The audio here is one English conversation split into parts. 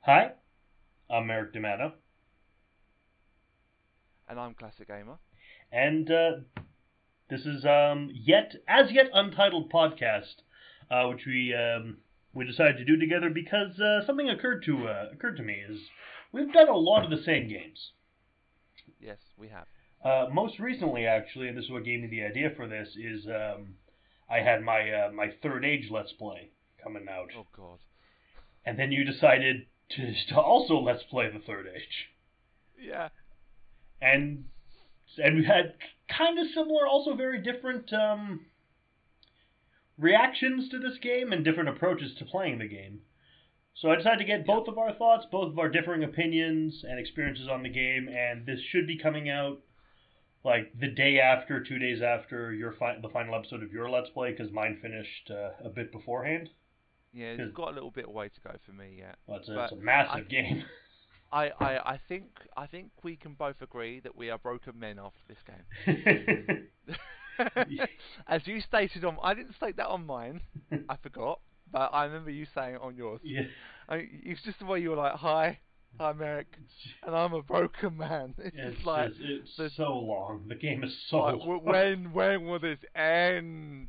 Hi, I'm Merrick D'Amato, And I'm Classic Gamer. and this is yet untitled podcast, which we decided to do together because something occurred to me is we've done a lot of the same games. Yes, we have. Most recently, actually, and this is what gave me the idea for this is I had my Third Age Let's Play coming out, Oh God. and then you decided to also Let's Play the Third Age. Yeah. and we had kind of similar, also very different reactions to this game and different approaches to playing the game. So I decided to get both of our thoughts, both of our differing opinions and experiences on the game, and this should be coming out like the day after, 2 days after the final episode of your Let's Play, because mine finished a bit beforehand. Yeah, it's got a little bit of way to go for me yet. Well, it's a massive game. I think we can both agree that we are broken men after this game. As you stated on, I didn't state that on mine. I forgot, but I remember you saying it on yours. Yeah. It's just the way you were like, "Hi, Merrick," and I'm a broken man. It's so long. The game is so long. When will this end?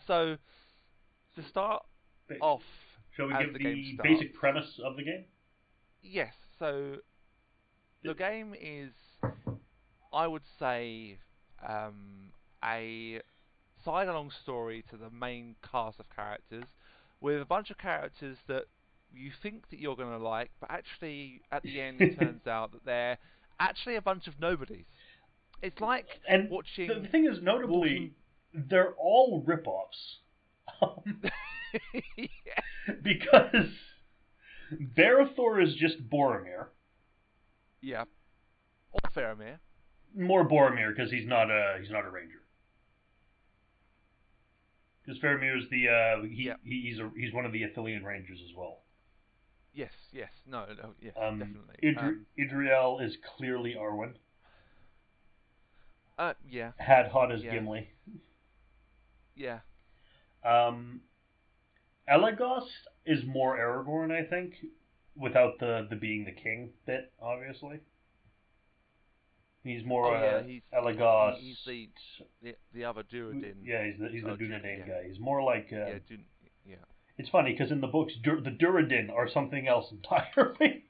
So, to start off, shall we give the starts, basic premise of the game? Yes. So, the game is, I would say, a side-along story to the main cast of characters, with a bunch of characters that you think that you're going to like, but actually, at the end, it turns out that they're actually a bunch of nobodies. It's like watching... The thing is, notably, they're all rip-offs. Yeah. Because Barathor is just Boromir. Yeah. Or Faramir. More Boromir, because he's not a ranger. Because Faramir is he's one of the Ithilien Rangers as well. Yes, no, yes, definitely. Idriel is clearly Arwen. Yeah. Hadhot is Gimli. Yeah. Elagos is more Aragorn, I think, without the being the king bit, obviously. He's more Elagos. He's the other Duradin. Yeah, he's the Dunedain guy. He's more like... yeah. It's funny, because in the books, the Duradin are something else entirely.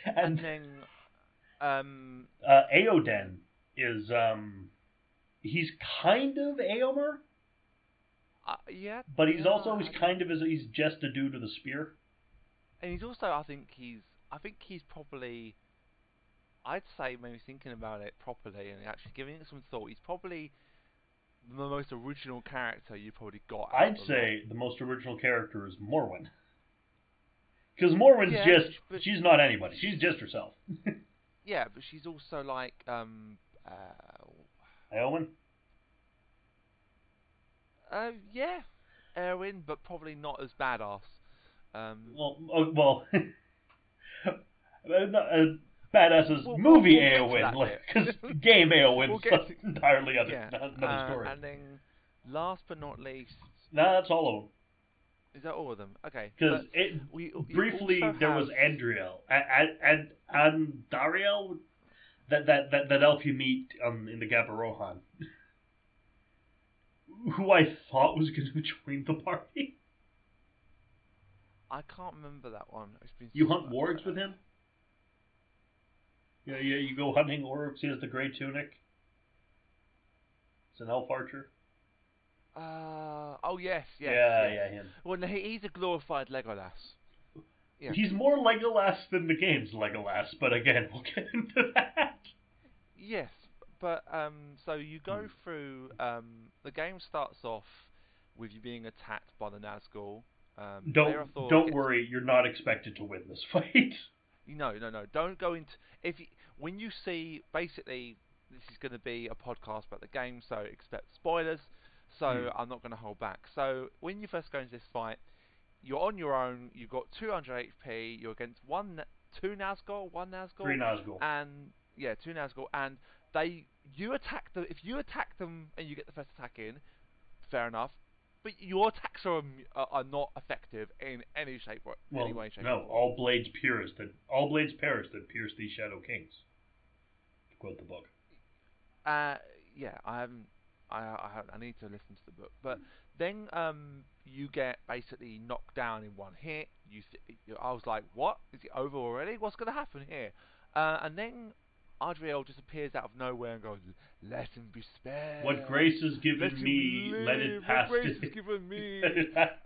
and then... Eoden is... he's kind of Eomer. Yeah. But he's he's just a dude with a spear. And he's also, I think he's probably... I'd say, maybe thinking about it properly and actually giving it some thought, he's probably the most original character you probably got. I'd say the most original character is Morwen. Because Morwen's she's not anybody. She's just herself. Yeah, but she's also like, Eowyn? Yeah, Eowyn, but probably not as badass. Badass is movie Eowyn, because game Eowyn's entirely another story. And then, last but not least... No, that's all of them. Is that all of them? Okay. Because briefly there was Andriel. And Dariel? That elf you meet in the Gabarohan. Who I thought was going to join the party. I can't remember that one. You hunt wargs with him? Yeah, you go hunting orcs. He has the grey tunic. It's an elf archer. Oh yes. Yeah, him. Well, he's a glorified Legolas. Yeah. He's more Legolas than the game's Legolas, but again, we'll get into that. Yes, but so you go through. The game starts off with you being attacked by the Nazgul. Don't worry, you're not expected to win this fight. No. Don't go into when you see. Basically, this is going to be a podcast about the game, so expect spoilers. So I'm not going to hold back. So when you first go into this fight, you're on your own. You've got 200 HP. You're against three Nazgul, and two Nazgul, and you attack them. If you attack them and you get the first attack in, fair enough. but your attacks are not effective in any shape or any way, shape, no, or form. all blades perish that pierce these Shadow Kings. To quote the book. Yeah, I haven't. I need to listen to the book, but then you get basically knocked down in one hit. I was like, what? Is it over already? What's going to happen here? And then Adriel just appears out of nowhere and goes, "Let him be spared. What grace is given me, let it pass." What grace is given me?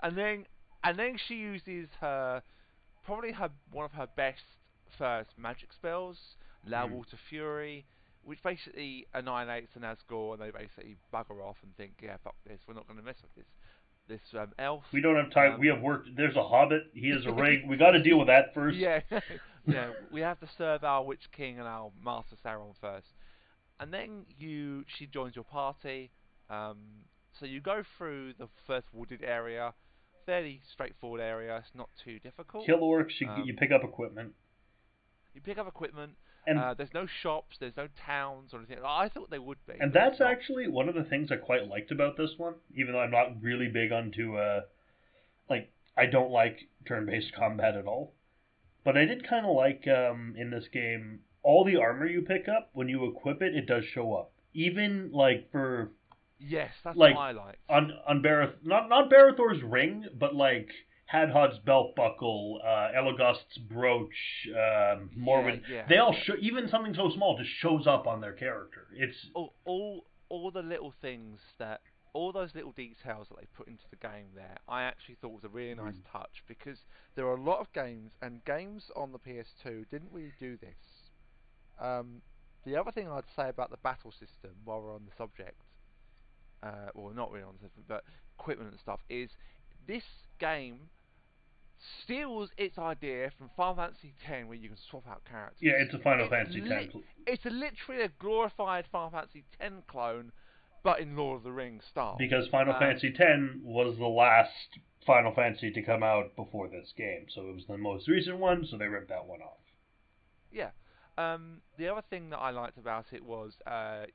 and then she uses one of her best first magic spells, Water Fury, which basically annihilates the Nazgul, and they basically bugger off and think, yeah, fuck this, we're not going to mess with this elf. We don't have time. We have work. There's a hobbit. He has a ring. We got to deal with that first. Yeah, yeah. We have to serve our Witch King and our Master Sauron first, and then she joins your party. So you go through the first wooded area, fairly straightforward area. It's not too difficult. Kill orcs. You pick up equipment. You pick up equipment. And there's no shops, there's no towns or anything. I thought they would be. And that's actually one of the things I quite liked about this one, even though I'm not really big onto, I don't like turn-based combat at all. But I did kind of like, in this game, all the armor you pick up, when you equip it, it does show up. Even, for... Yes, that's what I like. On not Barathor's ring, but, Hadhod's belt buckle, Elagost's brooch, Morwen. Yeah. They all show, even something so small just shows up on their character. It's all the little things all those little details that they put into the game there, I actually thought was a really nice touch, because there are a lot of games, and games on the PS2 didn't really do this. The other thing I'd say about the battle system, while we're on the subject, well, not really on the subject, but equipment and stuff, is this game steals its idea from Final Fantasy X, where you can swap out characters. Yeah, it's a Final Fantasy X. It's literally a glorified Final Fantasy X clone, but in Lord of the Rings style. Because Final Fantasy X was the last Final Fantasy to come out before this game, so it was the most recent one, so they ripped that one off. Yeah. The other thing that I liked about it was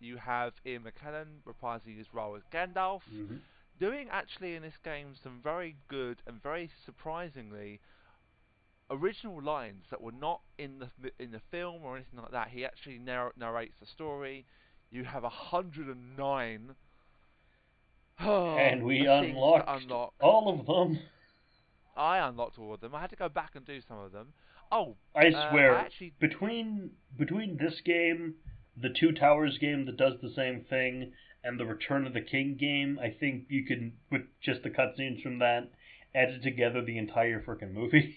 you have Ian McKellen reprising his role as Gandalf, doing actually in this game some very good and very surprisingly original lines that were not in the film or anything like that. He actually narrates the story. You have 109 and we unlocked all of them. I unlocked all of them. I had to go back and do some of them. Oh, I swear, between this game, the Two Towers game that does the same thing, and the Return of the King game, I think you can, with just the cutscenes from that, edit together the entire frickin' movie.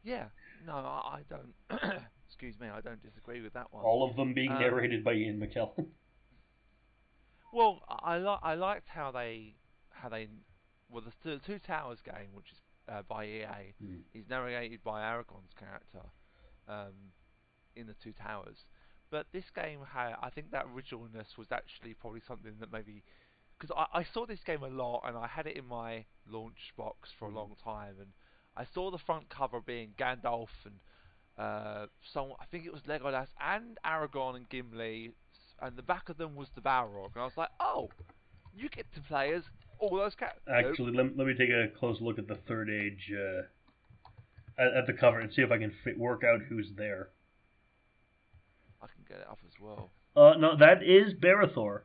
Yeah, no, I don't. Excuse me, I don't disagree with that one. All of them being narrated by Ian McKellen. Well, I liked how they well, the Two Towers game, which is by EA, is narrated by Aragorn's character in the Two Towers. But this game I think that originalness was actually probably something that maybe, because I saw this game a lot and I had it in my launch box for a long time, and I saw the front cover being Gandalf and I think it was Legolas and Aragorn and Gimli, and the back of them was the Balrog, and I was like, oh, you get to play as all those characters. Actually, let me take a close look at the Third Age, at the cover, and see if I can work out who's there. I can get it up as well. No, that is Barathor.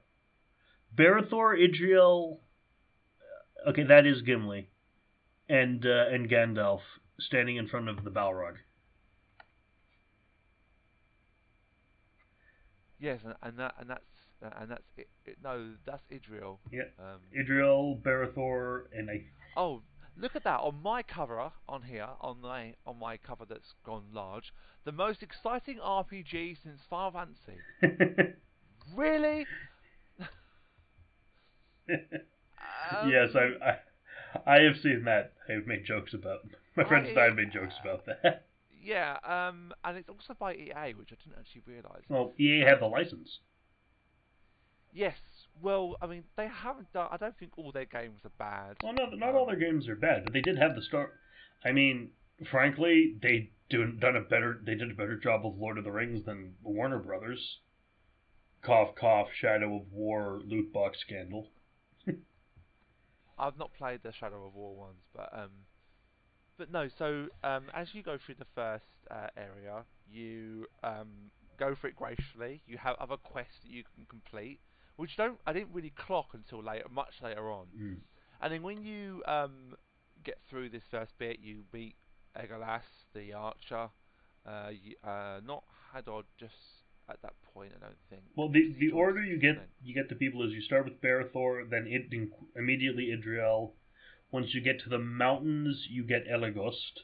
Barathor, Idriel. Okay, that is Gimli, and Gandalf standing in front of the Balrog. Yes, and that's it. No, that's Idriel. Yeah. Idriel, Barathor, and Oh, look at that on my cover on here on my cover that's gone large. The most exciting RPG since Final Fantasy. Really? Yes, I have seen that. I've made jokes about. My friends and I have made jokes about that. Yeah, and it's also by EA, which I didn't actually realise. Well, EA had the license. Yes. Well, I mean, they haven't done. I don't think all their games are bad. Well, no, not all their games are bad, but they did have the start. I mean, frankly, they did a better job of Lord of the Rings than Warner I've not played the Shadow of War ones, but no. So as you go through the first area, you go for it gracefully. You have other quests that you can complete, which I didn't really clock until much later on. Mm. And then when you get through this first bit, you meet Egalas, the archer. Not Hadod just at that point, I don't think. Well, the order you get the people is you start with Barathor, then immediately Idriel. Once you get to the mountains, you get Elegost.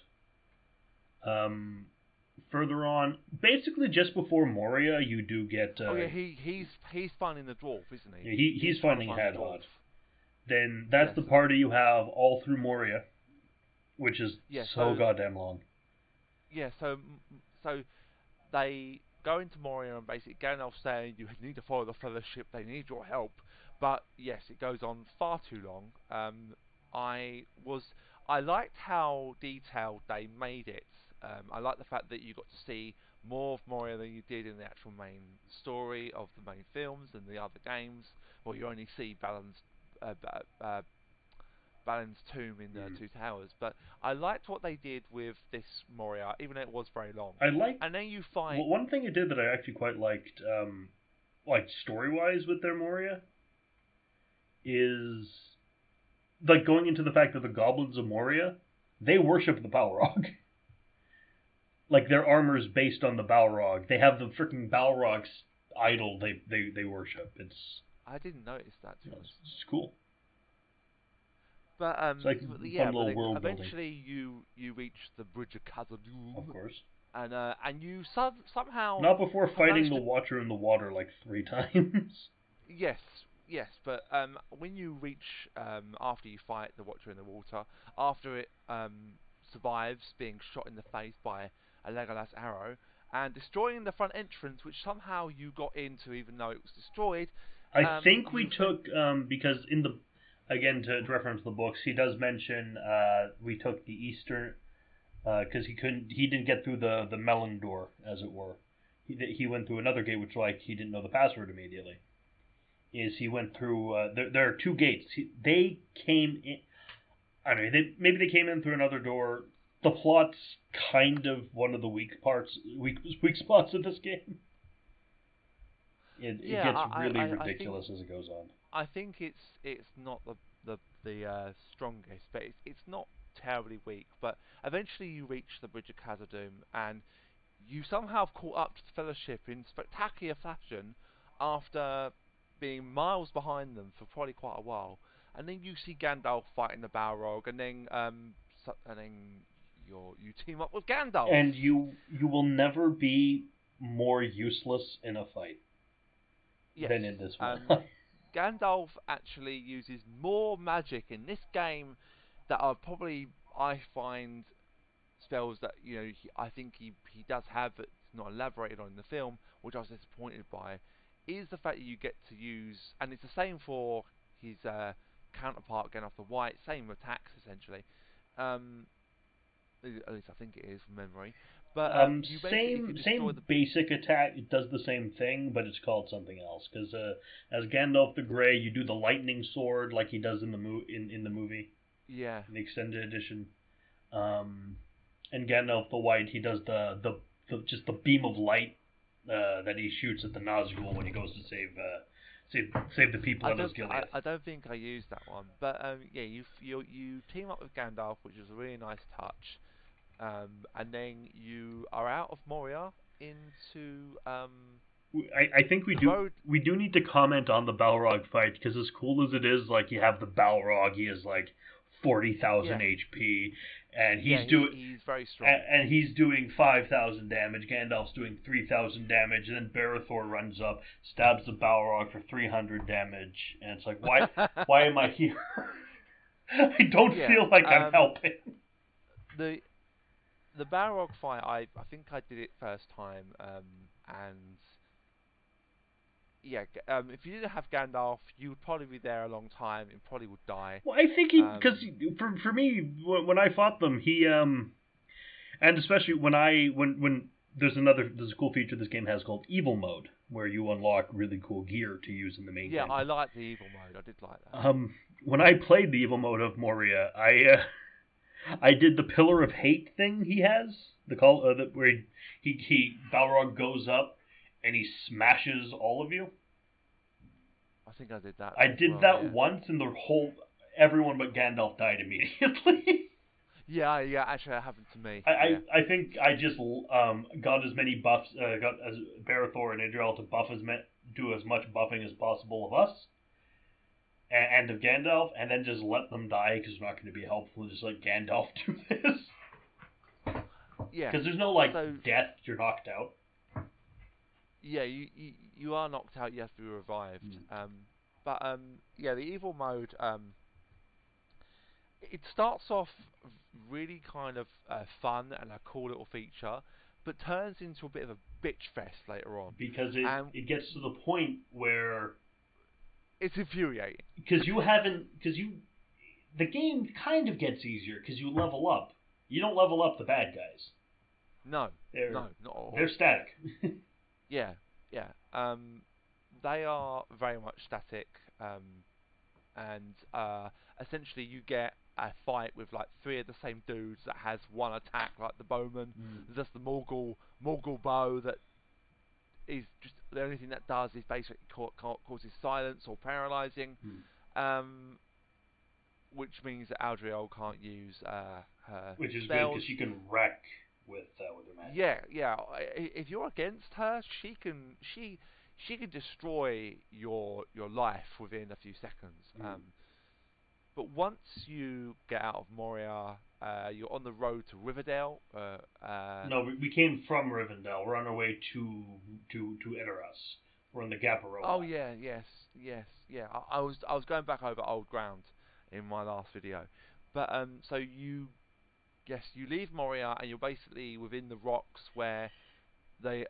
Further on, basically just before Moria, you do get. Oh yeah, he's finding the dwarf, isn't he? Yeah, he's finding Hadod. Then that's the party you have all through Moria, which is so goddamn long. Yeah, so they go into Moria and basically Gandalf saying you need to follow the Fellowship, they need your help. But yes, it goes on far too long. I liked how detailed they made it. I like the fact that you got to see more of Moria than you did in the actual main story of the main films and the other games. Well, you only see Balin's tomb in the Two Towers, but I liked what they did with this Moria, even though it was very long. And then you find one thing it did that I actually quite liked, like story-wise with their Moria, is like going into the fact that the goblins of Moria, they worship the Balrog. Like their armor is based on the Balrog. They have the freaking Balrog's idol they worship. I didn't notice that. It's cool. But it's like yeah, but world eventually you reach the Bridge of Khazad-dûm. Of course. And you somehow not before fighting the Watcher in the water like 3 times. Yes, but when you reach after you fight the Watcher in the water, after it survives being shot in the face by a Legolas arrow and destroying the front entrance, which somehow you got into even though it was destroyed. I think we took because in the again to reference the books, he does mention we took the eastern because he didn't get through the melon door, as it were. He went through another gate, which like he didn't know the password immediately. He went through there are 2 gates. They came in. I don't know. Maybe they came in through another door. The plot's kind of one of the weak spots of this game. It gets really ridiculous as it goes on. I think it's not the strongest, but it's not terribly weak. But eventually you reach the Bridge of Khazad-dûm, and you somehow have caught up to the Fellowship in spectacular fashion after being miles behind them for probably quite a while. And then you see Gandalf fighting the Balrog, and then you team up with Gandalf. And you will never be more useless in a fight than in this one. Gandalf actually uses more magic in this game that are probably, I find, spells that I think he does have that's not elaborated on in the film, which I was disappointed by, is the fact that you get to use, and it's the same for his counterpart Gandalf the White, same attacks essentially. At least I think it is from memory. But same basic attack. It does the same thing, but it's called something else. Because as Gandalf the Grey, you do the lightning sword like he does in the movie. Yeah. In the extended edition. And Gandalf the White, he does the just the beam of light that he shoots at the Nazgul when he goes to save the people in Osgiliath. I don't think I used that one, but yeah, you team up with Gandalf, which is a really nice touch. And then you are out of Moria into. I think we do need to comment on the Balrog fight, because as cool as it is, like you have the Balrog, he is like 40,000 HP, and he's very strong, and he's doing 5,000 damage. Gandalf's doing 3,000 damage, and then Barathor runs up, stabs the Balrog for 300 damage, and it's like, why am I here? I don't feel like I'm helping. The Balrog fight, I think I did it first time, and yeah, if you didn't have Gandalf, you would probably be there a long time and probably would die. Well, I think because for me, when I fought them, he and especially when there's a cool feature this game has called Evil Mode, where you unlock really cool gear to use in the main Yeah, game. I like the evil mode. I did like that. When I played the evil mode of Moria, I did the Pillar of Hate thing he has, where he Balrog goes up and he smashes all of you. I think I did that. I did well, that yeah. once, and everyone but Gandalf died immediately. Yeah, actually that happened to me. I think I just got as many buffs, got as Barithor and Idril to do as much buffing as possible of us, and of Gandalf, and then just let them die because it's not going to be helpful. Just let Gandalf do this. Yeah. Because there's no death. You're knocked out. Yeah, you are knocked out. You have to be revived. But yeah, the evil mode. It starts off really kind of fun and a cool little feature, but turns into a bit of a bitch fest later on. Because it gets to the point where it's infuriating. The game kind of gets easier because you level up. You don't level up the bad guys. No, not at all. They're static. Yeah. They are very much static, and essentially you get a fight with like 3 of the same dudes that has one attack, like the bowman. There's just the Morgul bow that is just the only thing that does is basically causes silence or paralyzing, which means that Aldriel can't use her which is spells. good because she can wreck with her magic. Yeah. If you're against her, she can destroy your life within a few seconds. But once you get out of Moria, you're on the road to Rivendell. No, we came from Rivendell. We're on our way to Edoras. We're in the Gaparola. Oh yeah, yes. I was going back over old ground in my last video, but so you leave Moria and you're basically within the rocks where Gimli,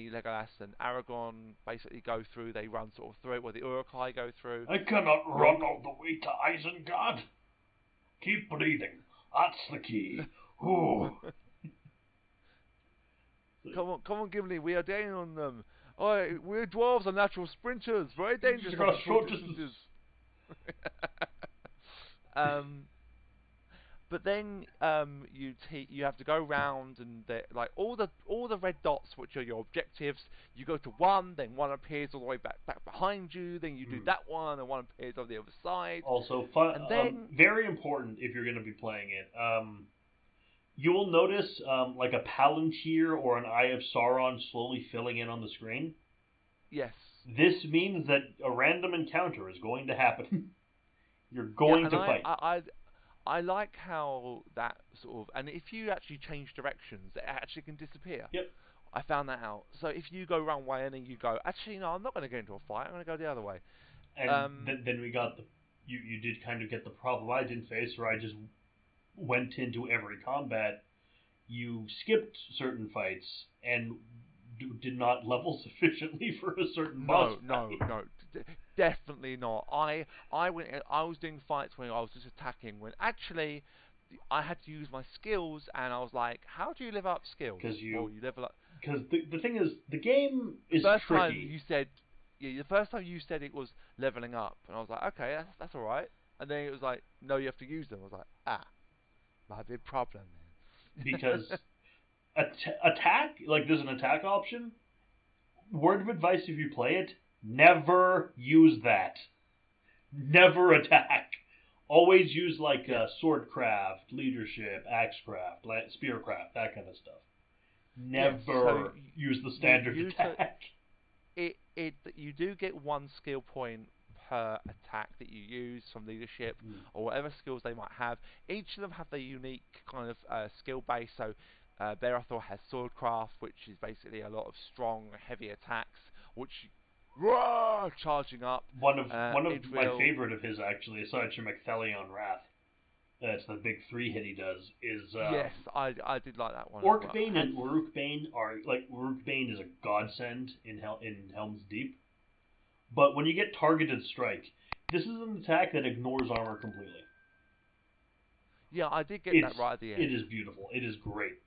Legolas, and Aragorn basically go through. They run sort of through it, where the Uruk-hai go through. I cannot run all the way to Isengard. Keep breathing. That's the key. Ooh. Come on, Gimli. We are down on them. We're dwarves are natural sprinters. Very dangerous across short distances. But then you have to go round and like all the red dots, which are your objectives. You go to one, then one appears all the way back behind you. Then you do that one, and one appears on the other side. Also, fun. And then very important if you're going to be playing it. You will notice like a Palantir or an Eye of Sauron slowly filling in on the screen. Yes. This means that a random encounter is going to happen. You're going to fight. I like how that sort of, and if you actually change directions, it actually can disappear. Yep. I found that out. So if you go one way and then you go, actually no, I'm not going to get into a fight. I'm going to go the other way. And then we got you did kind of get the problem I didn't face, where I just went into every combat. You skipped certain fights and did not level sufficiently for a certain boss. No. Definitely not. I was doing fights when I was just attacking, when actually I had to use my skills, and I was like, how do you level up skills? Because you level up. Because the thing is, the game is tricky. The first time you said it was leveling up, and I was like, okay, that's all right. And then it was like, no, you have to use them. I was like, my big problem then. Because attack, like there's an attack option. Word of advice if you play it: never use that. Never attack. Always use swordcraft, leadership, axecraft, spearcraft, that kind of stuff. Never use the standard attack. You do get one skill point per attack that you use from leadership or whatever skills they might have. Each of them have their unique kind of skill base. So Barithor has swordcraft, which is basically a lot of strong, heavy attacks, which charging up. One of my favorite of his, actually, aside from Ecthelion Wrath, that's the big 3-hit he does, is yes, I did like that one. Orcbane and Uruk-Bane are Uruk-Bane is a godsend in Helm's Deep, but when you get targeted strike, this is an attack that ignores armor completely. Yeah, I did get that right at the end. It is beautiful. It is great.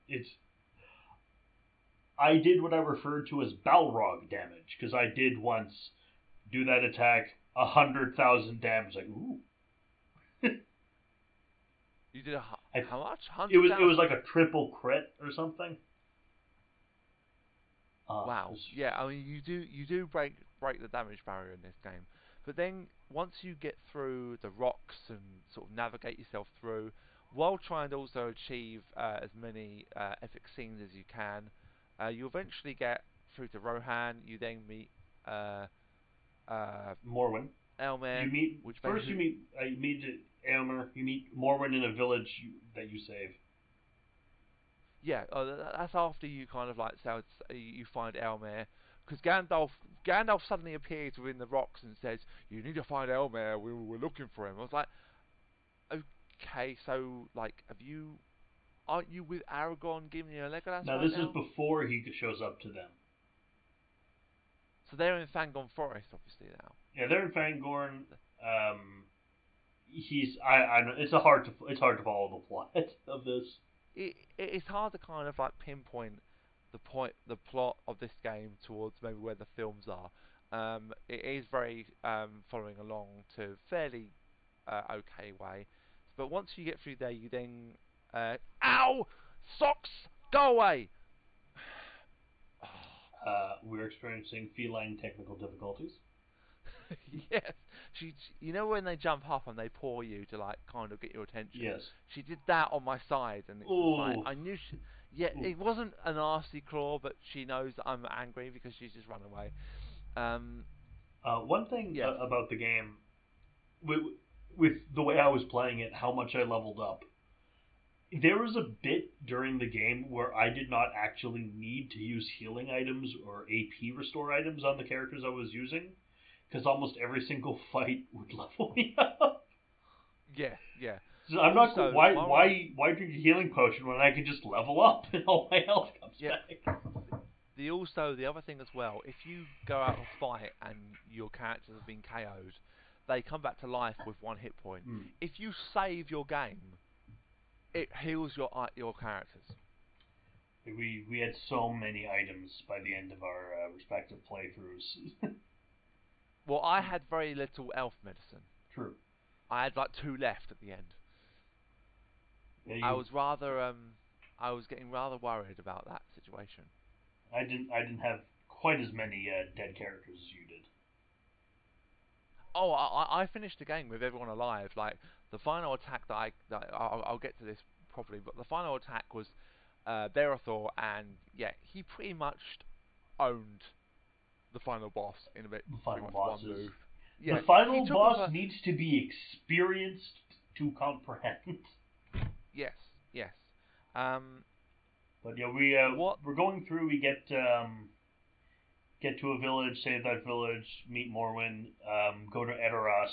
I did what I referred to as Balrog damage, because I did once do that attack 100,000 damage. Like, ooh. You did how much? It was like a triple crit or something. Wow. Yeah, I mean you do break the damage barrier in this game, but then once you get through the rocks and sort of navigate yourself through, while trying to also achieve as many epic scenes as you can, you eventually get through to Rohan. You then meet Morwen. Elmer. You meet you meet Elmer. You meet Morwen in a village that you save. Yeah, that's after you kind of like you find Elmer, because Gandalf suddenly appears within the rocks and says, "You need to find Elmer. We're looking for him." I was like, okay, so like, aren't you with Aragorn giving you a Legolas? Now this is before he shows up to them. So they're in Fangorn Forest, obviously now. Yeah, they're in Fangorn. It's hard to follow the plot of this. It's hard to kind of like pinpoint the plot of this game towards maybe where the films are. It is very following along to fairly okay way, but once you get through there, you then ow, socks, go away. We're experiencing feline technical difficulties. Yes, you know when they jump up and they paw you to like kind of get your attention. Yes. She did that on my side, and it was like, I knew she. Yeah, Ooh. It wasn't a nasty claw, but she knows that I'm angry because she's just run away. One thing about the game, with the way I was playing it, how much I leveled up. There was a bit during the game where I did not actually need to use healing items or AP restore items on the characters I was using, because almost every single fight would level me up. Yeah. So I'm not. Why drink a healing potion when I can just level up and all my health comes back? The other thing as well, if you go out and fight and your characters have been KO'd, they come back to life with 1 hit point. If you save your game, it heals your characters. We had so many items by the end of our respective playthroughs. Well, I had very little elf medicine. True. I had like 2 left at the end. Yeah, I was getting rather worried about that situation. I didn't have quite as many dead characters as you did. Oh, I finished the game with everyone alive. Like the final attack I'll get to this properly, but the final attack was Barathor, and yeah, he pretty much owned the final boss in a bit. The final boss is. Yeah, the final boss needs to be experienced to comprehend. Yes. But yeah, we're going through. We get to a village, save that village, meet Morwen, go to Edoras.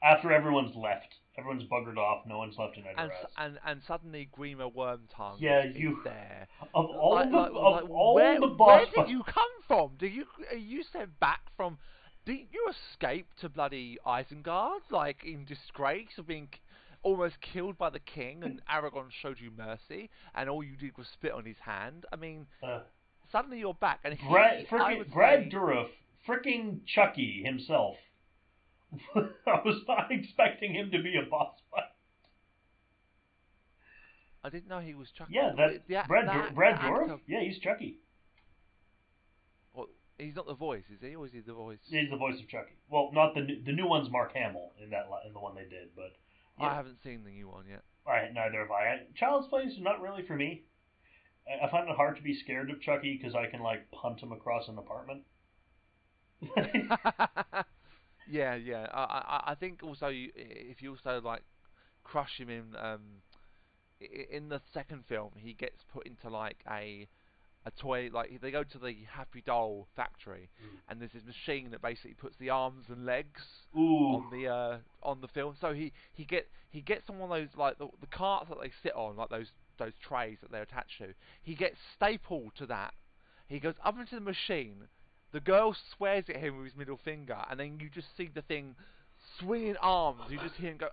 After everyone's left, everyone's buggered off. No one's left in Edoras. And suddenly Grima Wormtongue is there. Of all the boss. Where did you come from? Are you sent back from? Did you escape to bloody Isengard, like in disgrace of being almost killed by the king, and Aragorn showed you mercy, and all you did was spit on his hand? I mean, suddenly you're back, and Brad Dourif, fricking Chucky himself. I was not expecting him to be a boss fight. I didn't know he was Chucky. Yeah, Brad Dourif? Yeah, he's Chucky. Well, he's not the voice, is he? Or is he the voice? He's the voice of Chucky. Well, not the new one's Mark Hamill in the one they did, but yeah. I haven't seen the new one yet. Alright, neither have I. Child's Play is not really for me. I find it hard to be scared of Chucky because I can like punt him across an apartment. Yeah. I think also if you also like crush him in the second film, he gets put into like a toy, like they go to the Happy Doll factory, and there's this machine that basically puts the arms and legs on the film. So he gets on one of those like the carts that they sit on, like those trays that they're attached to. He gets stapled to that. He goes up into the machine. The girl swears at him with his middle finger, and then you just see the thing swinging arms. You just hear him go,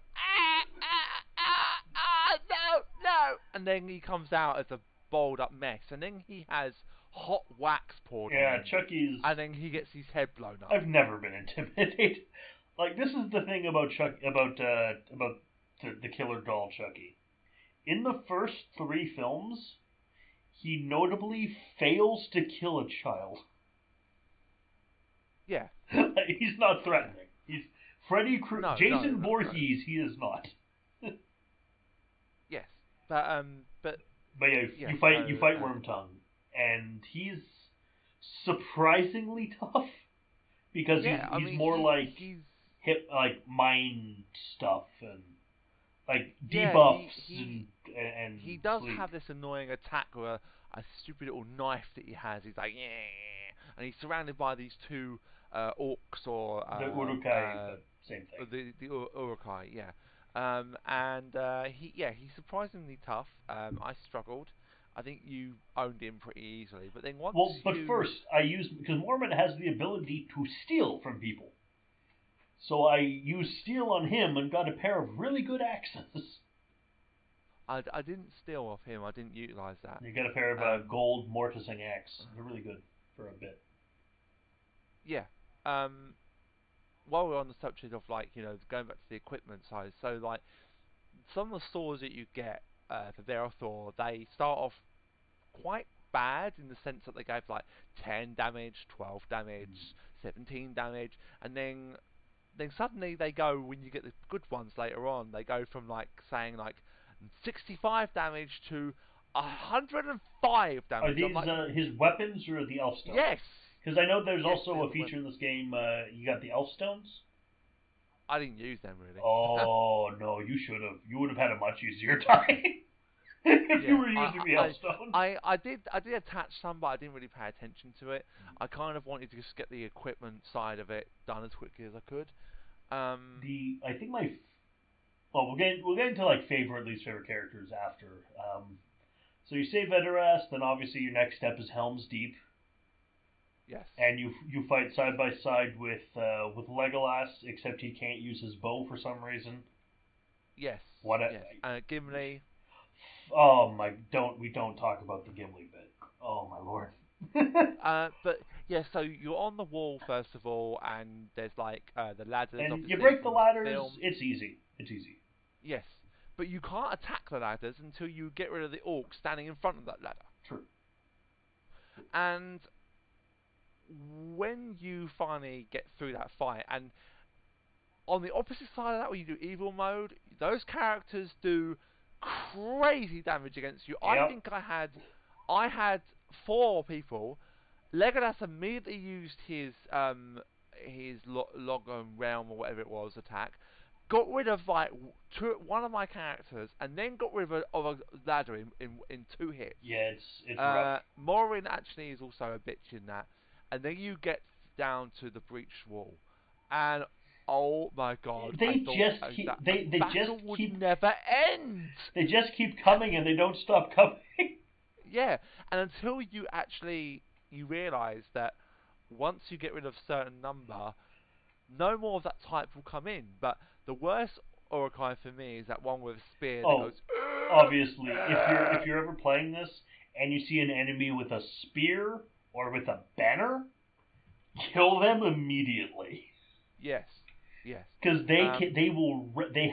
no, and then he comes out as a boiled up mess, and then he has hot wax poured on Yeah, him, Chucky's... and then he gets his head blown up. I've never been intimidated. Like, this is the thing about the killer doll Chucky. In the first 3 films, he notably fails to kill a child. Yeah. He's not threatening. He's Jason Voorhees. He is not. Yes, but yeah, you fight Wormtongue, and he's surprisingly tough because he's more like mind stuff and like debuffs and he does sleep. have this annoying attack with a stupid little knife that he has. He's like, yeah, and he's surrounded by these 2 orcs or the Urukai, same thing. The Urukai, yeah. He's surprisingly tough. I struggled. I think you owned him pretty easily, but then first I used, because Mormon has the ability to steal from people. So I used steal on him and got a pair of really good axes. I didn't steal off him. I didn't utilize that. You get a pair of gold mortising axe. They're really good for a bit. Yeah. While we're on the subject of going back to the equipment side, so like some of the swords that you get for Verathor, they start off quite bad in the sense that they gave like 10 damage, 12 damage, 17 damage, and then suddenly they go, when you get the good ones later on, they go from like saying like 65 damage to 105 damage. Are these his weapons or the elf stones? Yes. Because I know there's also a feature in this game, you got the elf stones. I didn't use them really. Oh, no, you should have. You would have had a much easier time if you were using the elf stones. I did attach some, but I didn't really pay attention to it. I kind of wanted to just get the equipment side of it done as quickly as I could. We'll get into like least favorite characters after. So you say Veteras, then obviously your next step is Helm's Deep. Yes. And you fight side by side with Legolas, except he can't use his bow for some reason. Yes. Gimli. Oh my! We don't talk about the Gimli bit. Oh my lord. But yeah, so you're on the wall first of all, and there's like the ladders. And you break the ladders. It's easy. Yes, but you can't attack the ladders until you get rid of the orc standing in front of that ladder. True. And when you finally get through that fight, and on the opposite side of that, when you do evil mode, those characters do crazy damage against you. Yep. I think I had 4 people. Legolas immediately used his Logom Realm or whatever it was attack, got rid of like one of my characters, and then got rid of a ladder in 2 hits. Yeah, it's rough. Morin actually is also a bitch in that. And then you get down to the breach wall, and oh my god, they never end. They just keep coming and they don't stop coming. Yeah, and until you realise that once you get rid of a certain number, no more of that type will come in. But the worst Urukai for me is that one with a spear that goes. Obviously, if you're ever playing this and you see an enemy with a spear or with a banner, kill them immediately. Yes. Because they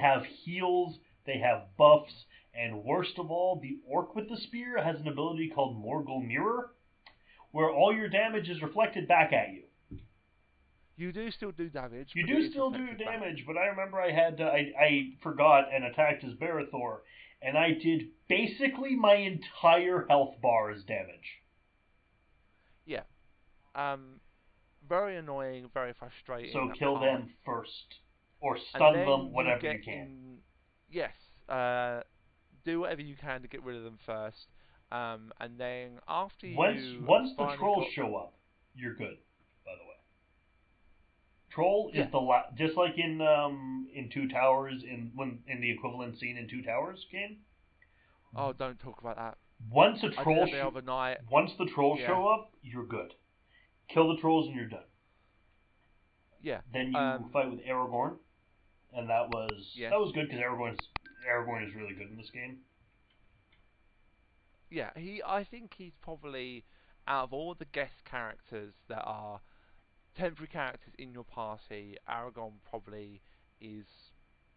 have heals, they have buffs, and worst of all, the orc with the spear has an ability called Morgul Mirror, where all your damage is reflected back at you. You do still do damage. You do still do damage, but I remember I forgot and attacked as Barathor, and I did basically my entire health bar as damage. Yeah. Very annoying, very frustrating. So kill them first. Or stun them, whatever you can. Yes. Do whatever you can to get rid of them first. And then after Once the trolls show up, you're good, by the way. Troll is just like in Two Towers, in the equivalent scene in Two Towers game. Oh, don't talk about that. Once the trolls show up, you're good. Kill the trolls and you're done. Yeah. Then you fight with Aragorn, and that was good because Aragorn is really good in this game. Yeah, I think he's probably, out of all the guest characters that are temporary characters in your party, Aragon probably is.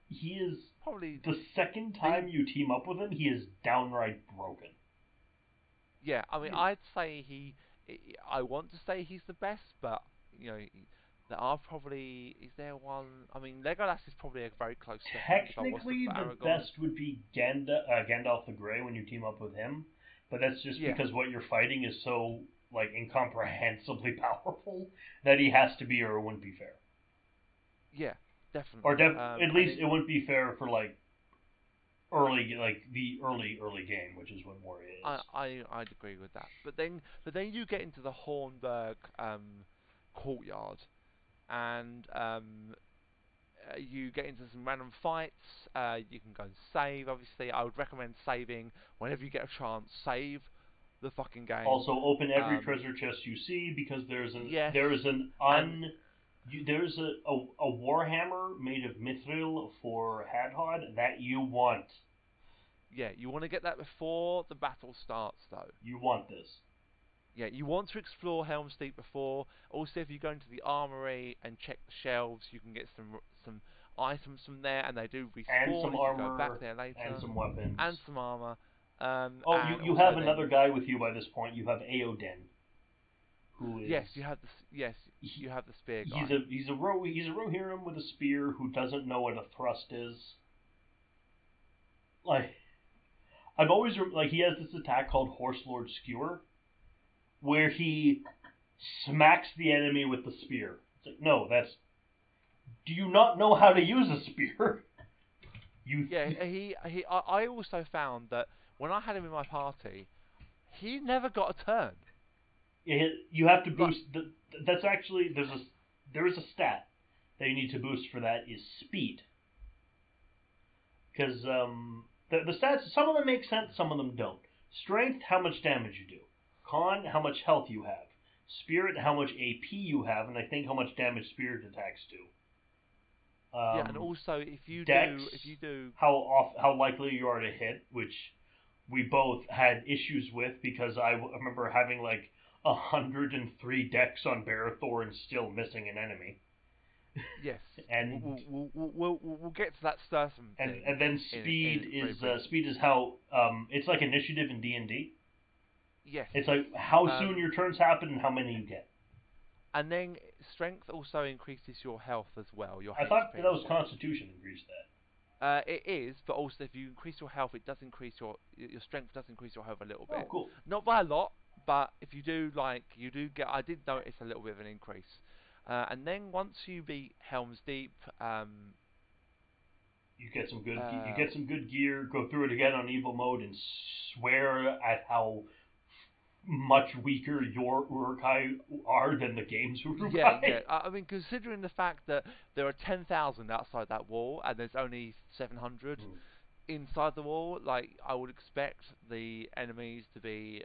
He is Probably the second time you team up with him, he is downright broken. Yeah, I mean, I'd say I want to say he's the best, but you know, there are probably. Is there one? I mean, Legolas is probably a very close second. Technically, the best would be Gandalf the Grey when you team up with him, but that's just because what you're fighting is so like incomprehensibly powerful that he has to be, or it wouldn't be fair. Yeah, definitely. Or at least it wouldn't be fair for like the early game, which is what Moria is. I'd agree with that. But then you get into the Hornburg courtyard, and you get into some random fights. You can go and save. Obviously, I would recommend saving whenever you get a chance. Save the fucking game. Also, open every treasure chest you see, because there's a warhammer made of mithril for Hadhod that you want. Yeah, you want to get that before the battle starts, though. You want this. Yeah, you want to explore Helm's Deep before. Also, if you go into the armory and check the shelves, you can get some items from there, and they do respawn. And some armor, you go back there later. and some weapons. And some armor. You have another guy with you by this point. You have Aoden, who is you have the spear guy. He's a Rohirrim with a spear who doesn't know what a thrust is. Like, I've always he has this attack called Horse Lord Skewer, where he smacks the enemy with the spear. It's like, no, that's. Do you not know how to use a spear? I also found that when I had him in my party, he never got a turn. You have to boost. That's actually there is a stat that you need to boost for that is speed. Because the stats, some of them make sense, some of them don't. Strength, how much damage you do. Con, how much health you have. Spirit, how much AP you have, and I think how much damage spirit attacks do. And also if you Dex, do how likely you are to hit, which we both had issues with because I remember having like 103 Dex on Barathor and still missing an enemy. Yes, and we'll get to that certain thing. And then speed is how it's like initiative in D&D. Yes, it's like how soon your turns happen and how many you get. And then strength also increases your health as well. I thought that was Constitution increased that. It is, but also if you increase your health, it does increase your strength does increase your health a little bit. Oh, cool. Not by a lot, but if you do get, I did notice a little bit of an increase. And then once you beat Helm's Deep, you get some good gear. Go through it again on evil mode and swear at how much weaker your Uruk-hai are than the game's Uruk-hai. Yeah. I mean, considering the fact that there are 10,000 outside that wall and there's only 700 inside the wall, like I would expect the enemies to be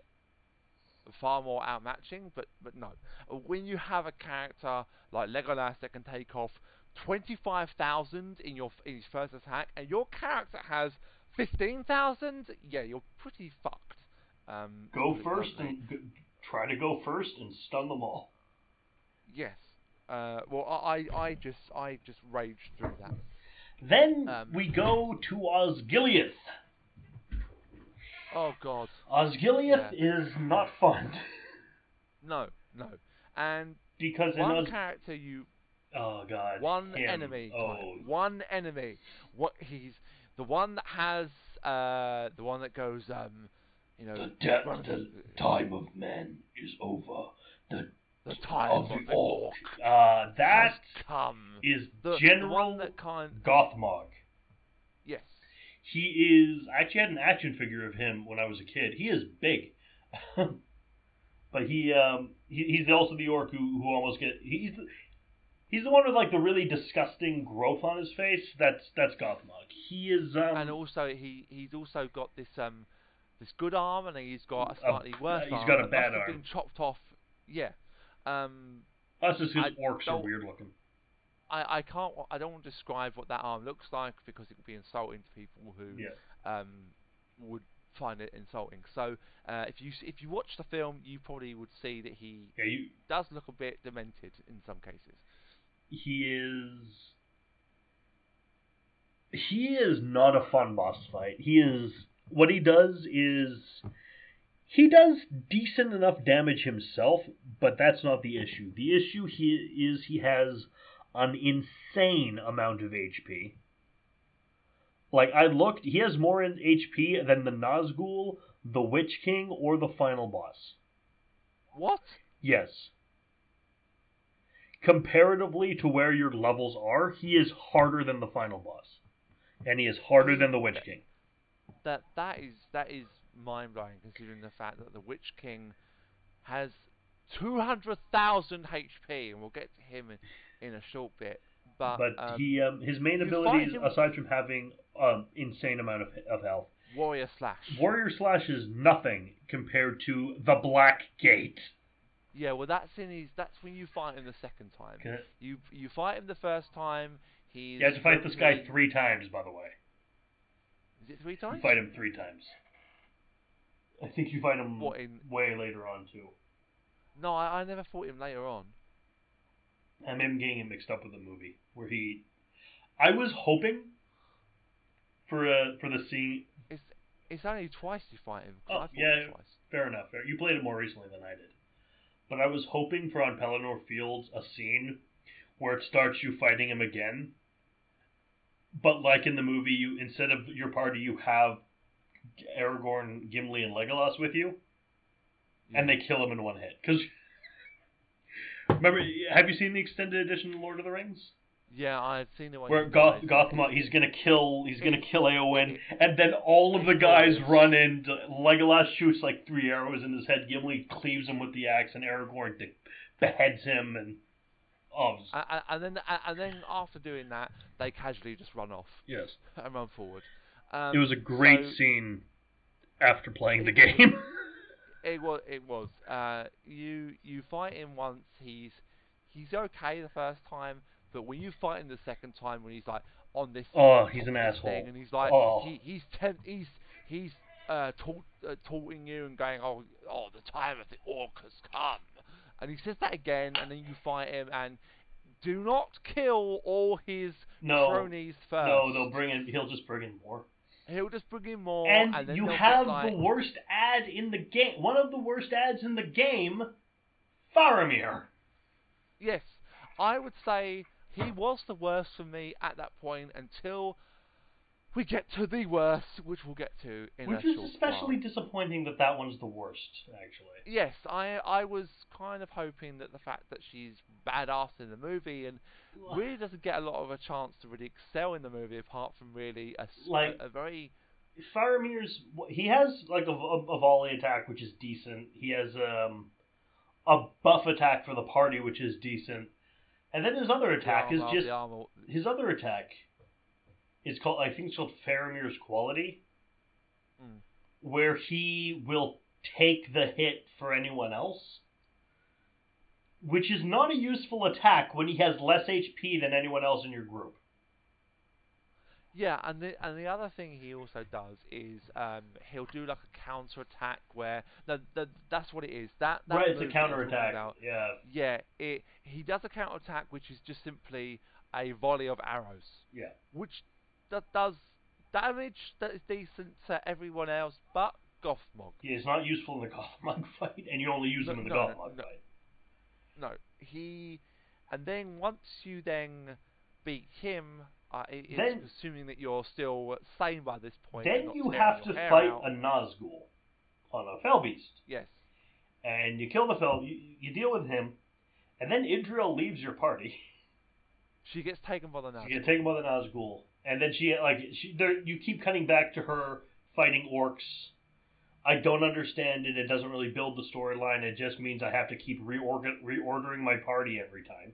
far more outmatching, but no. When you have a character like Legolas that can take off 25,000 in his first attack, and your character has 15,000, yeah, you're pretty fucked. Go first and try to go first and stun them all. Yes. Well, I just raged through that. Then we go to Osgiliath. Oh God. Osgiliath is not fun. No. And because one character you. Oh God. One enemy. Oh. One enemy. What he's the one that has the one that goes The time of men is over. The time of the orc. That is General Gothmog. Yes. He is. I actually had an action figure of him when I was a kid. He is big, but he's also the orc who almost get. He's the one with like the really disgusting growth on his face. That's Gothmog. He is. And also he's also got this good arm, and he's got a slightly worse arm. He's got a bad arm. Been chopped off. Yeah. That's just because orcs are weird looking. I don't want to describe what that arm looks like because it would be insulting to people who would find it insulting. So if you watch the film, you probably would see that he does look a bit demented in some cases. He is not a fun boss fight. What he does is he does decent enough damage himself, but that's not the issue. The issue he has an insane amount of HP. Like, I looked, he has more in HP than the Nazgul, the Witch King, or the final boss. What? Yes. Comparatively to where your levels are, he is harder than the final boss. And he is harder than the Witch King. That is mind-blowing, considering the fact that the Witch King has 200,000 HP, and we'll get to him in a short bit. But he his main abilities, aside from having insane amount of health, Warrior Slash. Warrior Slash is nothing compared to the Black Gate. Yeah, well, that's when you fight him the second time. Okay. You fight him the first time. You have to fight this guy 3 times, by the way. Is it 3 times? You fight him 3 times. I think you fight him way later on too. No, I never fought him later on. I'm getting him mixed up with the movie where I was hoping for the scene. It's only twice you fight him. Oh, yeah, twice. Fair enough. You played it more recently than I did. But I was hoping for on Pelennor Fields a scene where it starts you fighting him again. But like in the movie, instead of your party, you have Aragorn, Gimli, and Legolas with you, and they kill him in one hit. Because remember, have you seen the extended edition of Lord of the Rings? Yeah, I've seen it. Where Gotham, he's gonna kill Eowyn, and then all of the guys run in. Legolas shoots like 3 arrows in his head. Gimli cleaves him with the axe, and Aragorn beheads him. And then after doing that, they casually just run off. Yes. And run forward. It was a great scene after playing the game. It was. You fight him once. He's okay the first time. But when you fight him the second time, when he's like on this, he's an asshole, and he's like, he's taunting you and going, oh, the time of the orc has come, and he says that again, and then you fight him, and do not kill all his cronies first. No, he'll just bring in more. He'll just bring in more, and then you have the worst ad in the game. One of the worst ads in the game, Faramir. Yes, I would say he was the worst for me at that point until we get to the worst, which we'll get to in a short while. Which is especially disappointing that one's the worst, actually. Yes, I was kind of hoping that the fact that she's badass in the movie and really doesn't get a lot of a chance to really excel in the movie, apart from really a very... Faramir's... He has like a volley attack, which is decent. He has a buff attack for the party, which is decent. And then his other attack is just... His other attack is called... I think it's called Faramir's Quality. Where he will take the hit for anyone else. Which is not a useful attack when he has less HP than anyone else in your group. Yeah, and the other thing he also does is he'll do like a counter attack where that's what it is. That right, it's a counter attack. Yeah, he does a counter attack which is just simply a volley of arrows. Yeah, which does damage that is decent to everyone else, but Gothmog. Yeah, it's not useful in the Gothmog fight, and you only use him in the Gothmog fight. No, and then once you then beat him. It's assuming that you're still sane by this point. Then you have to fight a Nazgul on a Fellbeast. Yes. And you kill the Fell. You deal with him, and then Idril leaves your party. She gets taken by the Nazgul. She gets taken by the Nazgul, and then you keep cutting back to her fighting orcs. I don't understand it. It doesn't really build the storyline. It just means I have to keep reordering my party every time.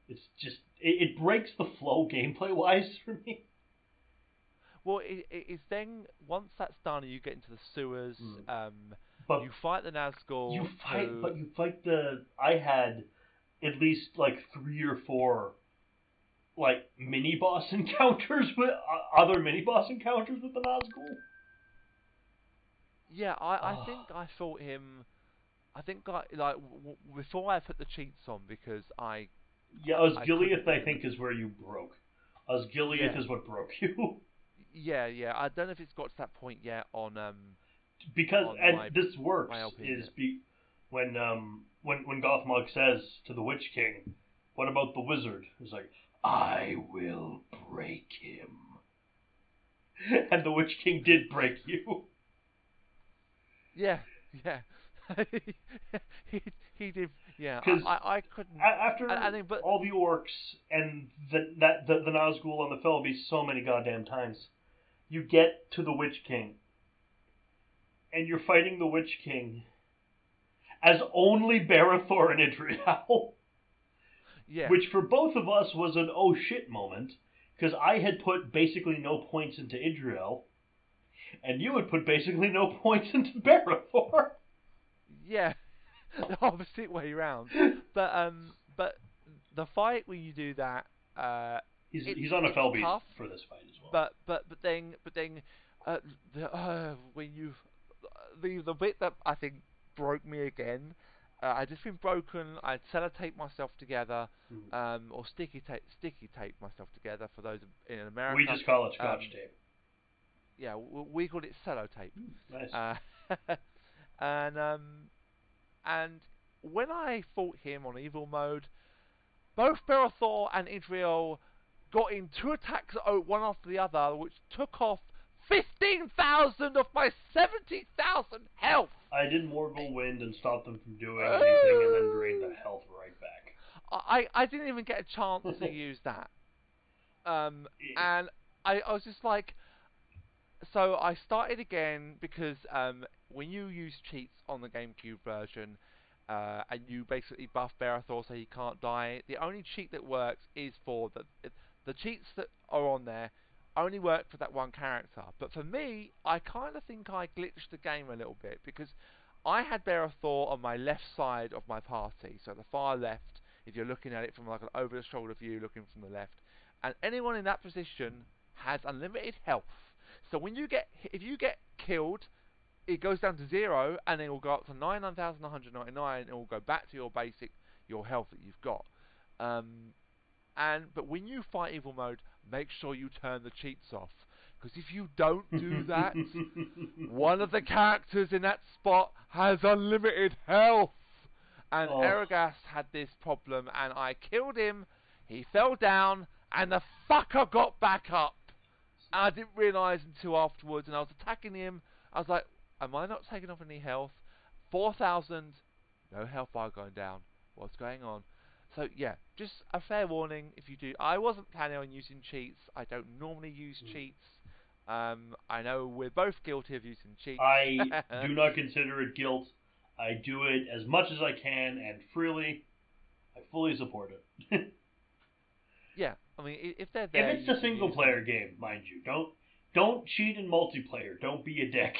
It's just... It breaks the flow gameplay-wise for me. Well, it's then... Once that's done and you get into the sewers, but you fight the Nazgul... You fight the... I had at least, 3 or 4, mini-boss encounters with... Other mini-boss encounters with the Nazgul. Yeah, I think I fought him. I think before I put the cheats on because Yeah, I couldn't Osgiliath, I win. think, is where you broke. Osgiliath Yeah, is what broke you. yeah. I don't know if it's got to that point yet Because, on and this works, my LP is yet. when Gothmog says to the Witch King, what about the wizard? He's like, I will break him. And the Witch King did break you. Yeah, yeah. he, he did. Yeah, Because I couldn't. I after think, but all the orcs and the Nazgul and the Felby so many goddamn times, you get to the Witch King, and you're fighting the Witch King as only Barathor and Idriel. yeah, Which for both of us was an oh shit moment, because I had put basically no points into Idriel, and you had put basically no points into Barathor. yeah. The opposite way round. But the fight when you do that, He's on a it's Felbeast tough. for this fight as well. But then, when you the bit that I think broke me again. I just been broken. I'd sellotape myself together, or sticky tape myself together. For those in America, We just call it Scotch tape. Yeah, we called it sellotape. Nice. And when I fought him on evil mode, both Barathor and Idriel got in two attacks one after the other, which took off 15,000 of my 70,000 health. I did Morgul Wind and stopped them from doing anything, and then drained the health right back. I didn't even get a chance to use that. And I was just like, so I started again because when you use cheats on the GameCube version, and you basically buff Barathor so he can't die, the only cheat that works is for the cheats that are on there only work for that one character. But for me, I kind of think I glitched the game a little bit because I had Barathor on my left side of my party, so the far left, if you're looking at it from like an over-the-shoulder view looking from the left, and anyone in that position has unlimited health. So if you get killed, it goes down to 0, and then it will go up to 9,999, and it will go back to your health that you've got. But when you fight evil mode, make sure you turn the cheats off, because if you don't do that, one of the characters in that spot has unlimited health. And Eragast had this problem, and I killed him. He fell down, and the fucker got back up. And I didn't realise until afterwards, and I was attacking him. I was like, am I not taking off any health? 4,000, no health bar going down. What's going on? So yeah, just a fair warning if you do. I wasn't planning on using cheats. I don't normally use cheats. I know we're both guilty of using cheats. I do not consider it guilt. I do it as much as I can and freely. I fully support it. Yeah, I mean, if they're there, if it's a single player game, mind you, don't cheat in multiplayer. Don't be a dick.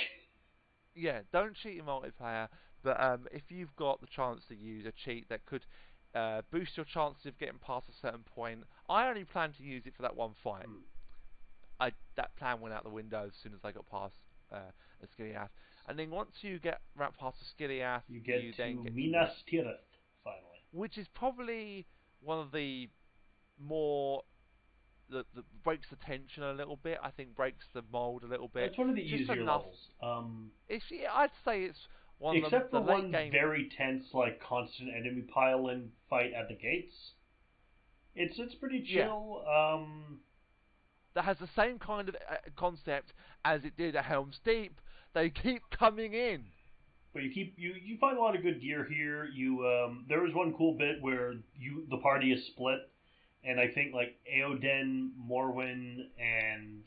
Yeah, don't cheat in multiplayer. But if you've got the chance to use a cheat that could boost your chances of getting past a certain point, I only plan to use it for that one fight. That plan went out the window as soon as I got past Asciliath. And then once you get right past Asciliath, you then get Minas Tirith, finally. Which is probably one of the more that breaks the tension a little bit. I think breaks the mold a little bit. It's one of the just easier enough. levels. I'd say it's one of except the for late one game very tense, like constant enemy pile-in fight at the gates. It's pretty chill. Yeah. That has the same kind of concept as it did at Helm's Deep. They keep coming in. But you find a lot of good gear here. There was one cool bit where the party is split, and I think like Eoden, Morwen, and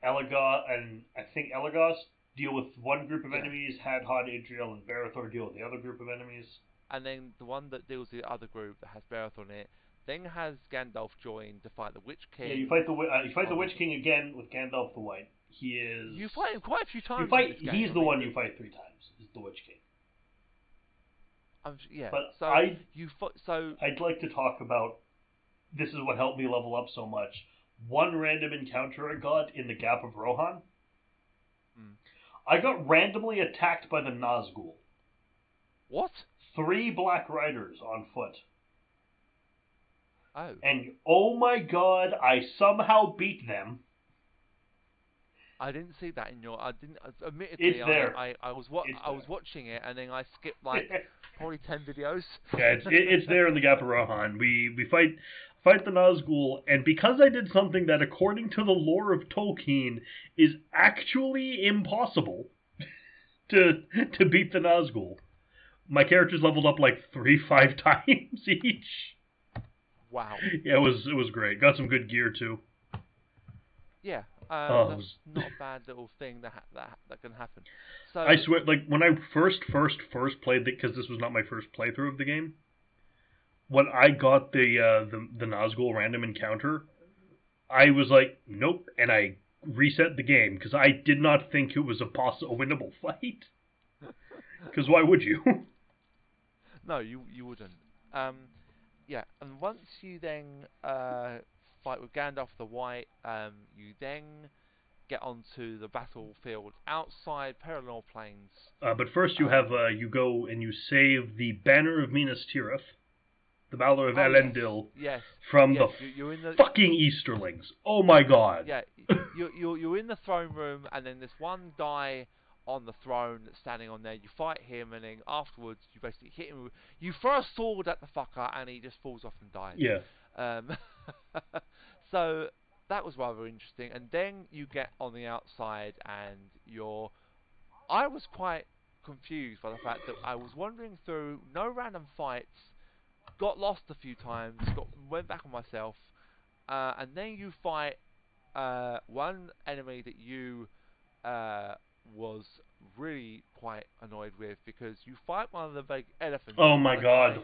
Elagos deal with one group of enemies. Hadhod, Idriel, and Barathor deal with the other group of enemies. And then the one that deals with the other group that has Barathor in it, then has Gandalf join to fight the Witch King. Yeah, you fight the Witch King again with Gandalf the White. You fight him quite a few times. He's the one you fight 3 times. Is the Witch King. Yeah. But so I'd like to talk about. This is what helped me level up so much. One random encounter I got in the Gap of Rohan. I got randomly attacked by the Nazgul. What? 3 Black Riders on foot. Oh. And oh my god, I somehow beat them. I didn't see that in your. I didn't. Admittedly, It's there. I was watching it, and then I skipped like probably 10 videos. Yeah, it's there in the Gaparohan. We fight the Nazgul, and because I did something that, according to the lore of Tolkien, is actually impossible to beat the Nazgul. My characters leveled up like 3-5 times each. Wow. Yeah, it was great. Got some good gear too. Yeah, that's not a bad little thing that can happen. So I swear, like when I first played it, because this was not my first playthrough of the game. When I got the Nazgul random encounter, I was like, nope, and I reset the game because I did not think it was a winnable fight. Because why would you? No, you wouldn't. Yeah, and once you then fight with Gandalf the White, you then get onto the battlefield outside Perilor Plains. But first you have you go and you save the Banner of Minas Tirith, the Valor of Elendil, yes. from you're in the fucking Easterlings. Oh my god. Yeah, you're in the throne room, and then there's one guy on the throne that's standing on there. You fight him, and then afterwards you basically hit him. You throw a sword at the fucker, and he just falls off and dies. Yeah. So that was rather interesting. And then you get on the outside, and I was quite confused by the fact that I was wandering through no random fights, got lost a few times, went back on myself, and then you fight one enemy that you was really quite annoyed with, because you fight one of the big elephants. Oh my god.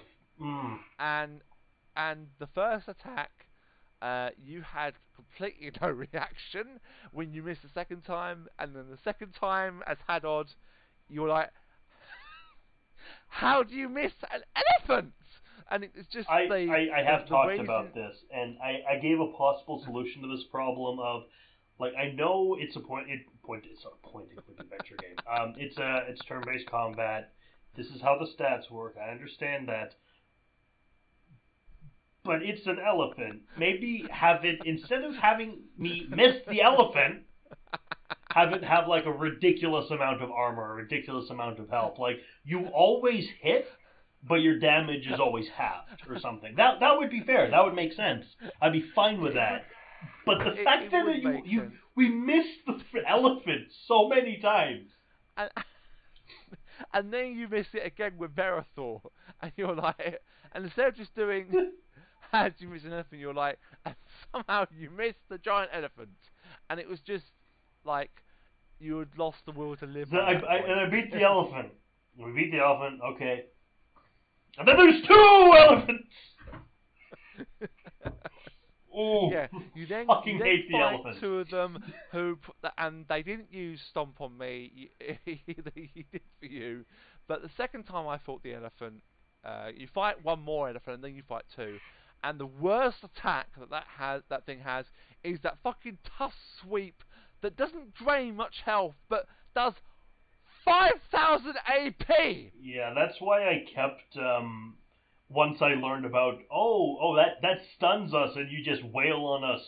And the first attack, you had completely no reaction when you missed the second time, and then the second time, as Hadod, you were like, how do you miss an elephant? And it's just I have talked about this, and I gave a possible solution to this problem of, like, I know it's a it's a point-and-click adventure game. It's turn-based combat. This is how the stats work. I understand that. But it's an elephant. Maybe have it, instead of having me miss the elephant, have it have like a ridiculous amount of armor, a ridiculous amount of health. Like, you always hit, but your damage is always halved or something. That would be fair. That would make sense. I'd be fine with that. But the fact that we missed the elephant so many times. And then you miss it again with Verathor. And you're like, and instead of just doing, how did you miss an elephant? You're like, and somehow you missed the giant elephant. And it was just like, you had lost the will to live. So I beat the elephant. We beat the elephant, okay. And then there's 2 elephants! Oh, yeah, you then hate the fight elephant. 2 of them and they didn't use Stomp on me. He did for you, but the second time I fought the elephant, you fight 1 more elephant and then you fight 2, and the worst attack that thing has is that fucking tusk sweep that doesn't drain much health but does 5,000 AP. Yeah, that's why I kept. Once I learned about, that stuns us and you just wail on us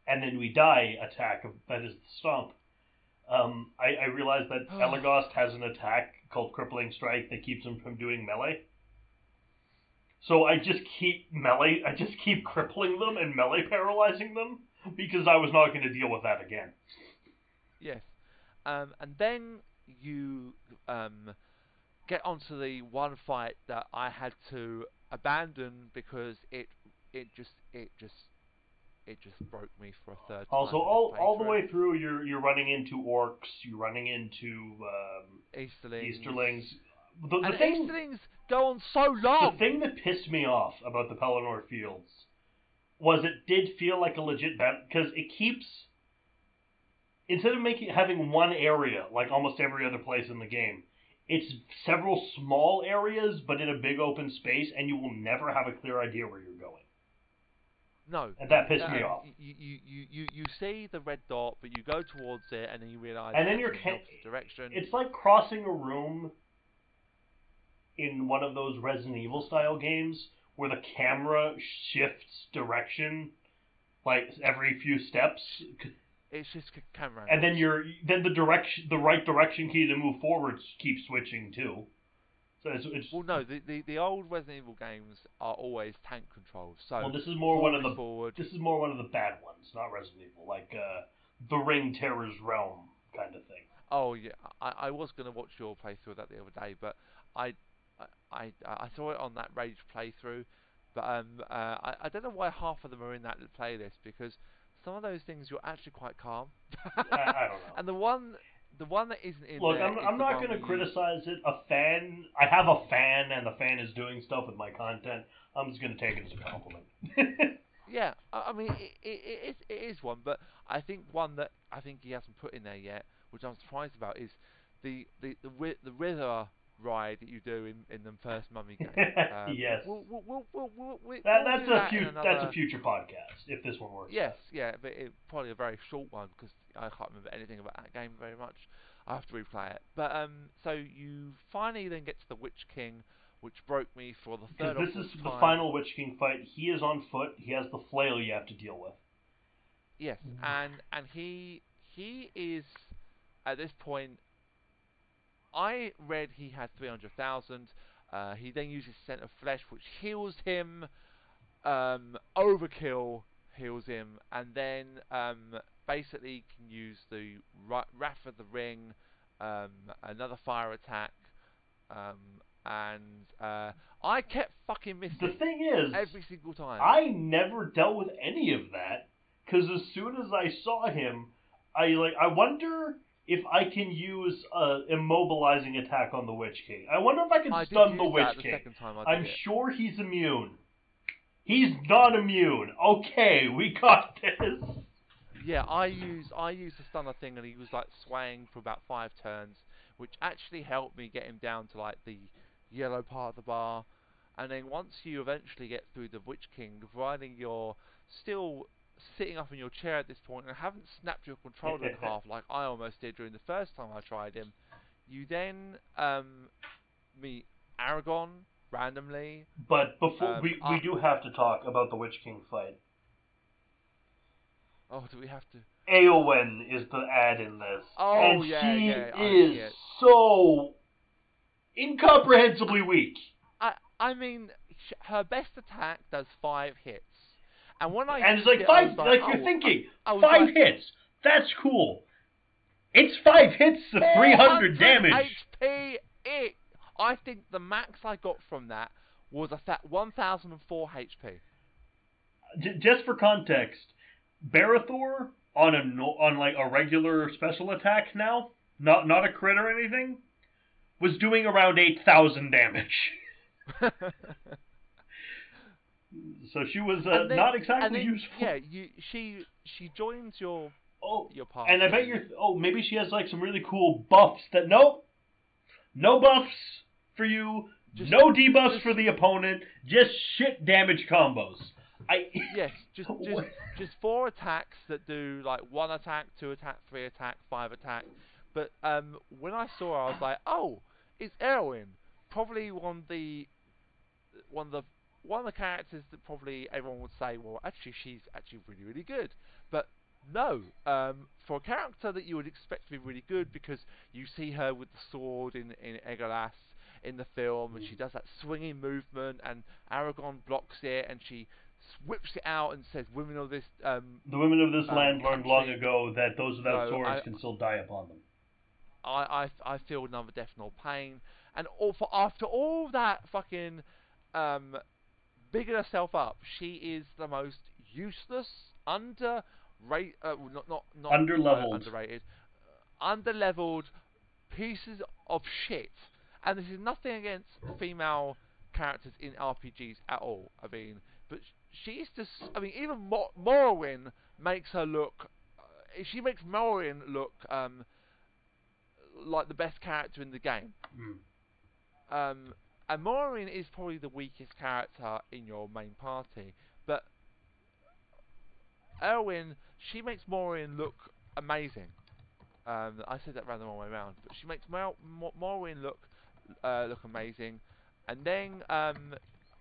and then we die attack, that is the stomp. I realized that Elagast has an attack called Crippling Strike that keeps him from doing melee. So I just keep crippling them and melee paralyzing them because I was not going to deal with that again. Yes. And then you get onto the one fight that I had to abandon because it just broke me for a third time. Also, all the way through, you're running into orcs, you're running into Easterlings. Easterlings go on so long. The thing that pissed me off about the Pelennor Fields was it did feel like a legit battle, because it keeps, instead of having one area like almost every other place in the game, it's several small areas, but in a big open space, and you will never have a clear idea where you're going. No. And that pissed me off. You see the red dot, but you go towards it, and then you realise and then it's you're in the opposite direction. It's like crossing a room in one of those Resident Evil style games where the camera shifts direction like every few steps. It's just camera angles. And then the right direction key to move forward keeps switching too. So it's well, no, the old Resident Evil games are always tank controls. So well, this is more one of the forward. This is more one of the bad ones, not Resident Evil, like the Ring Terror's Realm kind of thing. Oh yeah, I was gonna watch your playthrough of that the other day, but I saw it on that Rage playthrough, but I don't know why half of them are in that playlist, because some of those things you're actually quite calm. I don't know. And the one that isn't in Look, there. I'm not going to criticize it. I have a fan, and the fan is doing stuff with my content. I'm just going to take it as a compliment. Yeah, I mean, it is one, but I think one that I think he hasn't put in there yet, which I'm surprised about, is the river ride that you do in the first Mummy game. Yes. That's a future podcast, if this one works. Yes, yeah, but probably a very short one, because I can't remember anything about that game very much. I have to replay it. But so you finally then get to the Witch King, which broke me for the third or fourth time. This is the final Witch King fight. He is on foot. He has the flail you have to deal with. Yes, and he is, at this point, I read he had 300,000. He then uses Scent of Flesh, which heals him. Overkill heals him, and then basically can use the Wrath of the Ring, another fire attack, and I kept fucking missing. The thing is, every single time. I never dealt with any of that, because as soon as I saw him, I wonder if I can use immobilizing attack on the Witch King. I wonder if I can stun the Witch King. I'm sure he's immune. He's not immune. Okay, we got this. Yeah, I used the stunner thing, and he was like swaying for about 5 turns, which actually helped me get him down to like the yellow part of the bar. And then once you eventually get through the Witch King, providing you're still sitting up in your chair at this point and haven't snapped your controller in half like I almost did during the first time I tried him, you then meet Aragon randomly. But before we do have to talk about the Witch King fight. Oh, do we have to? Eowyn is the ad in this. Oh, and she is so incomprehensibly weak. I mean, her best attack does 5 hits. And when it's like 5, you're thinking, 5 hits, that's cool. It's 5 hits to 300 damage. HP. I think the max I got from that was 1004 HP. Just for context, Barathor on like a regular special attack now, not a crit or anything, was doing around 8,000 damage. So she was not exactly useful. Yeah, she joins your party. And I bet maybe she has like some really cool buffs that no buffs for you, no debuffs for the opponent, just shit damage combos. Yes, just 4 attacks that do like 1 attack, 2 attack, 3 attack, 5 attack. But when I saw her, I was like, oh, it's Eowyn. Probably one of the characters that probably everyone would say, well, actually, she's actually really, really good. But no, for a character that you would expect to be really good, because you see her with the sword in Legolas in the film, and she does that swinging movement, and Aragon blocks it, and she whips it out and says, "Women of this the women of this land learned country, long ago that those without swords can still die upon them." I feel neither death nor pain, and after all that fucking bigging herself up, she is the most useless, underleveled pieces of shit. And this is nothing against female characters in RPGs at all. I mean, but she's just. I mean, even Morrowind makes her look. She makes Morrowind look like the best character in the game. And Morrowind is probably the weakest character in your main party, but Erwin, she makes Maureen look amazing. I said that rather the wrong way around, but she makes Maureen look amazing. And then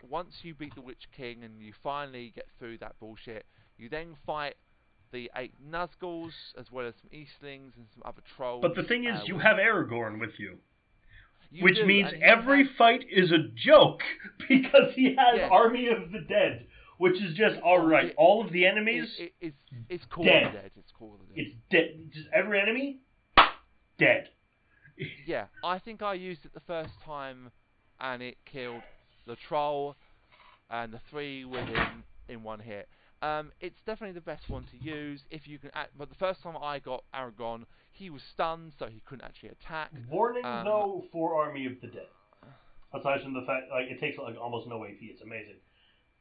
once you beat the Witch King and you finally get through that bullshit, you then fight the 8 Nazguls as well as some Eastlings and some other trolls. But the thing is, you have Aragorn with you. You Which do, means every fight is a joke, because he has Yes. Army of the Dead, which is just, alright, all of the enemies, it's called dead. Dead. It's called Dead. It's dead. Just every enemy, dead. Yeah, I think I used it the first time, and it killed the troll and the 3 within in one hit. It's definitely the best one to use if you can. But the first time I got Aragorn, he was stunned, so he couldn't actually attack. Warning though for Army of the Dead. Aside from the fact, like, it takes like almost no AP, it's amazing,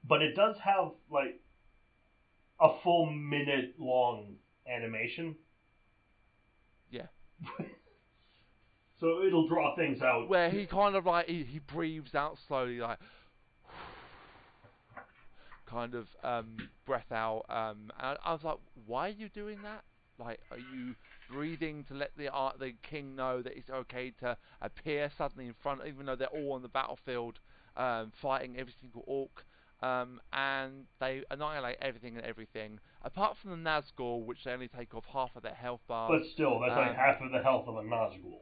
but it does have like a full minute long animation. Yeah. So it'll draw things out. Where he kind of like he breathes out slowly, like kind of breath out. And I was like, why are you doing that? Like, are you breathing to let the king know that it's okay to appear suddenly in front, even though they're all on the battlefield fighting every single orc, and they annihilate everything and everything, apart from the Nazgul, which they only take off half of their health bar. But still, that's like half of the health of a Nazgul.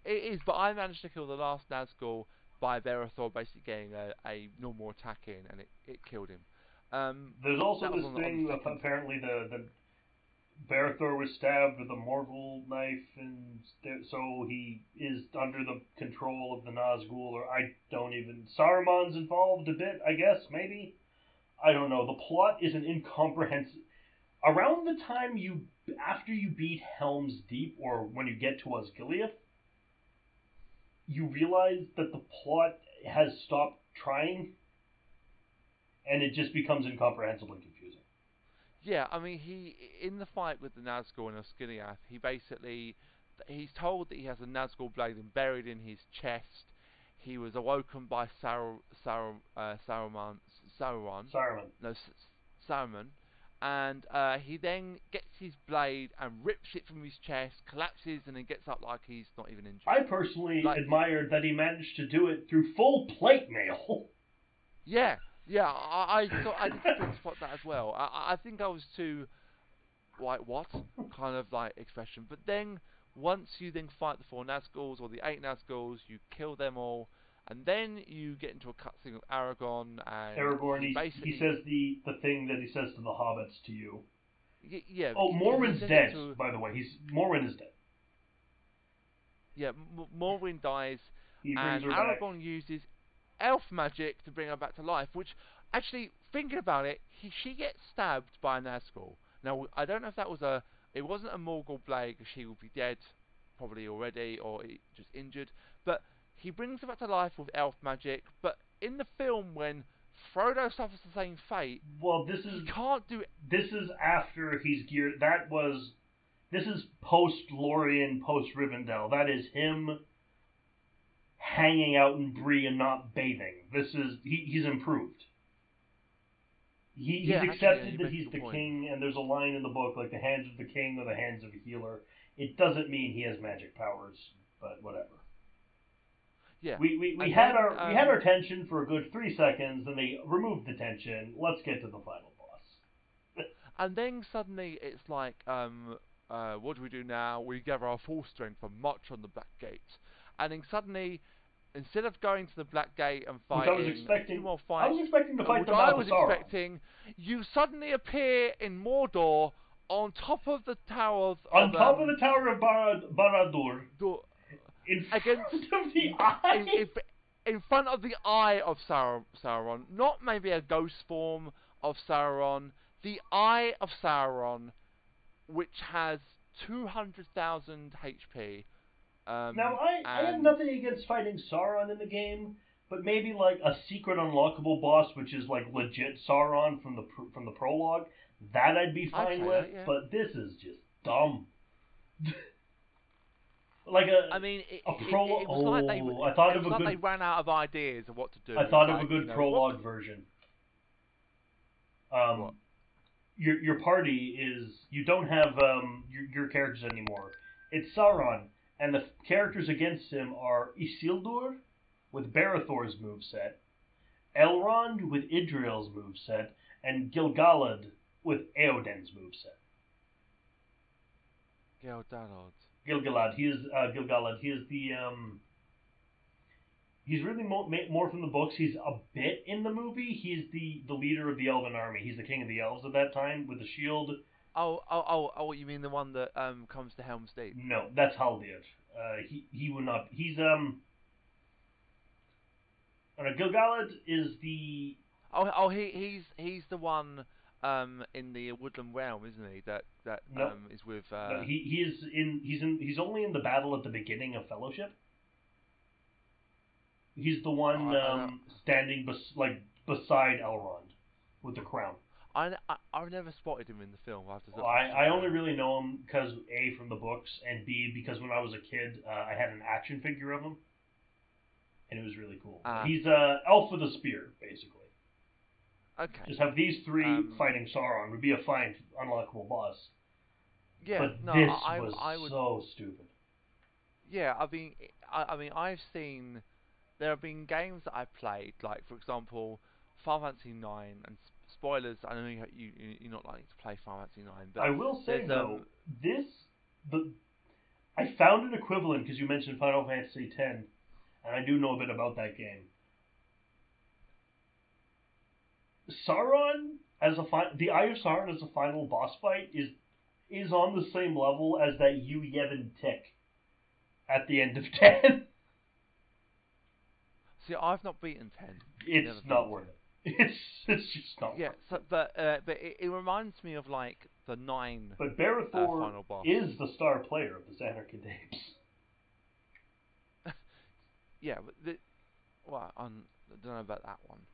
It is, but I managed to kill the last Nazgul by Berethor basically getting a normal attack in, and it killed him. There's also this thing of apparently the Berethor was stabbed with a Morgul knife, and so he is under the control of the Nazgul, or Saruman's involved a bit, I guess, maybe? I don't know. The plot is an incomprehensible. Around the time after you beat Helm's Deep, or when you get to Osgiliath, you realize that the plot has stopped trying, and it just becomes incomprehensibly confusing. Yeah, I mean, in the fight with the Nazgul and Osgiliath, he's told that he has a Nazgul blade buried in his chest. He was awoken by Saruman, and he then gets his blade and rips it from his chest, collapses, and then gets up like he's not even injured. I personally admired that he managed to do it through full plate mail. Yeah, I did spot that as well. I think I was too, like, what? kind of like expression. But then, once you then fight the 4 Nazguls, or the 8 Nazguls, you kill them all, and then you get into a cutscene with Aragorn, and Aragorn, he says the thing that he says to the hobbits to you. Yeah. Oh, Morwen's dead, by the way. Morwen is dead. Yeah, Morwen dies, and Aragorn uses elf magic to bring her back to life, which, actually, thinking about it, she gets stabbed by a Nazgul. Now, I don't know if that was it wasn't a Morgul blade, because she would be dead probably already, or just injured, but he brings her back to life with elf magic. But in the film, when Frodo suffers the same fate, he can't do it. This is after he's geared. This is post-Lorien, post-Rivendell. That is him hanging out in Bree and not bathing. He's improved. He's accepted that he's the king, and there's a line in the book, like, the hands of the king or the hands of a healer. It doesn't mean he has magic powers, but whatever. Yeah. We had our tension for a good 3 seconds, and they removed the tension. Let's get to the final boss. And then suddenly it's like, what do we do now? We gather our full strength and march on the Black Gate. And then suddenly, instead of going to the Black Gate and fighting, I was expecting to fight the Mouth of Sauron. You suddenly appear in Mordor on top of the tower of Barad-dûr. In front of the eye of Sauron, not maybe a ghost form of Sauron, the eye of Sauron, which has 200,000 HP. Now, I have nothing against fighting Sauron in the game, but maybe like a secret unlockable boss, which is like legit Sauron from the prologue, that I'd be fine with. Yeah. But this is just dumb. Like it was like they ran out of ideas of what to do. I thought of a good prologue version. What? your party is you don't have your characters anymore. It's Sauron, and the characters against him are Isildur with Barethor's moveset, Elrond with Idril's moveset, and Gil-galad with Eowyn's moveset. Gil-galad. He is Gil-galad. He is the He's really more from the books. He's a bit in the movie. He's the leader of the Elven army. He's the king of the elves at that time with the shield. Oh! You mean the one that comes to Helm's Deep? No, that's Haldir. He would not. He's Gil-galad is the. He's the one in the Woodland Realm, isn't he? That no, is with. No, he's only in the battle at the beginning of Fellowship. He's the one standing beside Elrond with the crown. I've never spotted him in the film. I only really know him because A, from the books, and B, because when I was a kid, I had an action figure of him, and it was really cool. He's elf with a spear, basically. Okay. Just have these three fighting Sauron would be a fine unlockable boss. Yeah, but no, this I would. So stupid. Yeah, I mean, I've seen. There have been games that I've played, like for example, Final Fantasy IX, and spoilers. I know you're not likely to play Final Fantasy IX, but I will say though, I found an equivalent because you mentioned Final Fantasy X, and I do know a bit about that game. Sauron the Eye of Sauron as a final boss fight is on the same level as that Yevon tick at the end of 10. See, I've not beaten 10. It's not worth it. It's just not. Yeah, worth it. But it reminds me of like the 9. But Barethor final boss is the star player of the Xanarkand Apes. Yeah, but I don't know about that one.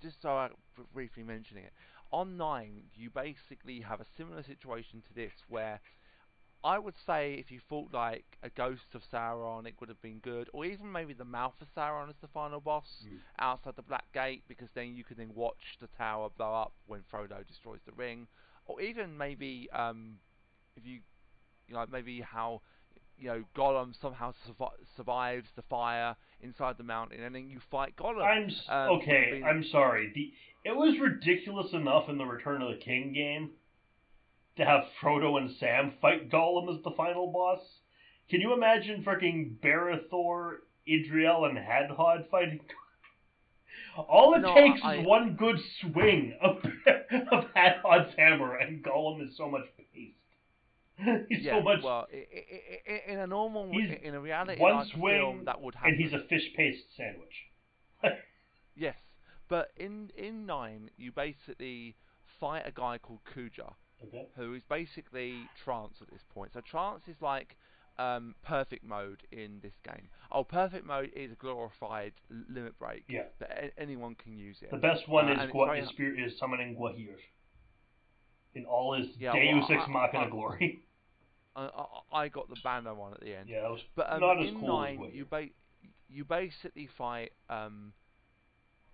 Just so I briefly mentioning it, on 9 you basically have a similar situation to this where. I would say if you thought like a Ghost of Sauron, it would have been good, or even maybe the Mouth of Sauron as the final boss outside the Black Gate, because then you could then watch the tower blow up when Frodo destroys the ring, or even maybe if you maybe how Gollum somehow survives the fire inside the mountain, and then you fight Gollum. I'm sorry. It was ridiculous enough in the Return of the King game to have Frodo and Sam fight Gollum as the final boss. Can you imagine freaking Barethor, Idril, and Hadhod fighting? All it takes is one good swing of Hadhod's hammer, and Gollum is so much paste. He's so much. Well, in a reality one like swing, film, that would happen. And he's a fish paste sandwich. Yes, but in 9, you basically fight a guy called Kuja. Okay. Who is basically trance at this point. So trance is like perfect mode in this game. Perfect mode is a glorified limit break. Yeah. But anyone can use it. The best one is summoning Gwahir in all his Deus Ex Machina glory. I got the Bando one at the end. Yeah, that was but not as in cool 9, as you basically fight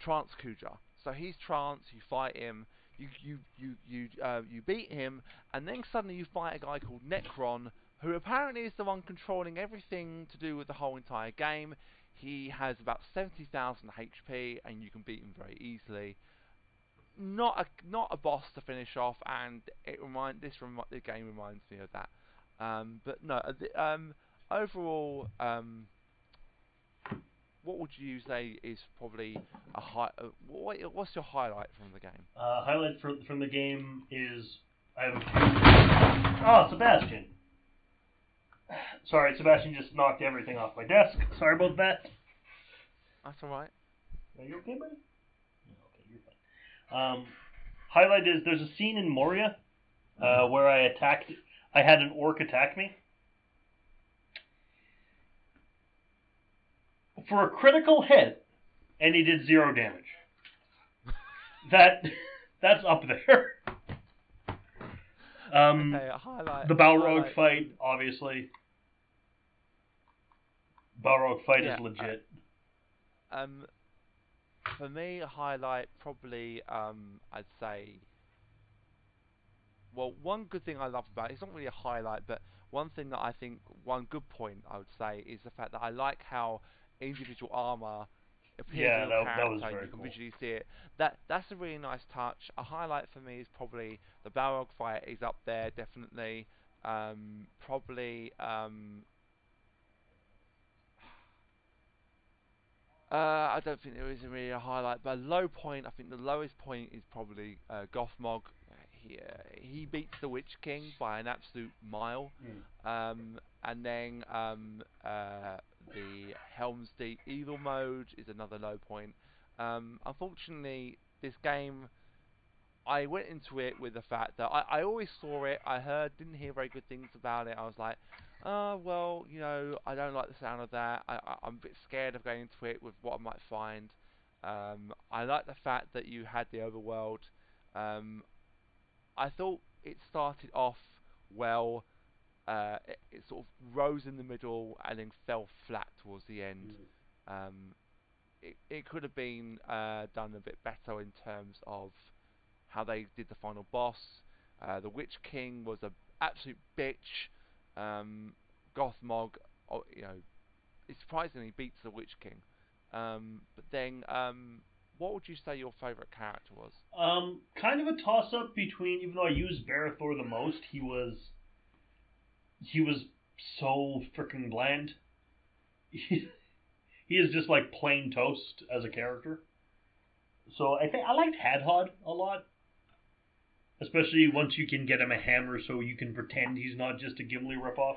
Trance Kuja. So he's trance. You fight him. You beat him, and then suddenly you fight a guy called Necron, who apparently is the one controlling everything to do with the whole entire game. He has about 70,000 HP, and you can beat him very easily. Not a boss to finish off, and the game reminds me of that. But no, overall. What would you say is probably a high? What's your highlight from the game? Highlight from the game is I have a few. Sebastian. Sorry, Sebastian just knocked everything off my desk. Sorry about that. That's all right. Are you okay, buddy? Okay, you're fine. Highlight is there's a scene in Moria where I had an orc attack me. For a critical hit, and he did 0 damage. That's up there. Okay, a highlight. The Balrog fight, obviously. Balrog fight is legit. For me, a highlight probably, I'd say, well, one good thing I love about it, it's not really a highlight, but one thing that I think, one good point I would say, is the fact that I like how individual armor appears on Yeah, your that was character and very you can cool. visually see it. That's a really nice touch. A highlight for me is probably the Balrog fight is up there, definitely. Probably I don't think there is really a highlight, but a low point. I think the lowest point is probably Gothmog. He beats the Witch King by an absolute mile, Mm. and then the Helm's Deep Evil mode is another low point. Unfortunately, this game I went into it with the fact that I always saw it, I didn't hear very good things about it. I was like, oh, well, I don't like the sound of that. I'm a bit scared of going into it with what I might find. I like the fact that you had the overworld. Um, I thought it started off well. It sort of rose in the middle and then fell flat towards the end. Mm. It could have been done a bit better in terms of how they did the final boss. The Witch King was a absolute bitch. Gothmog, it surprisingly beats the Witch King. But then, what would you say your favourite character was? Kind of a toss up between. Even though I used Barathor the most, he was so freaking bland. He, he is just like plain toast as a character. So I think I liked Hadhod a lot, especially once you can get him a hammer, so you can pretend he's not just a Gimli ripoff.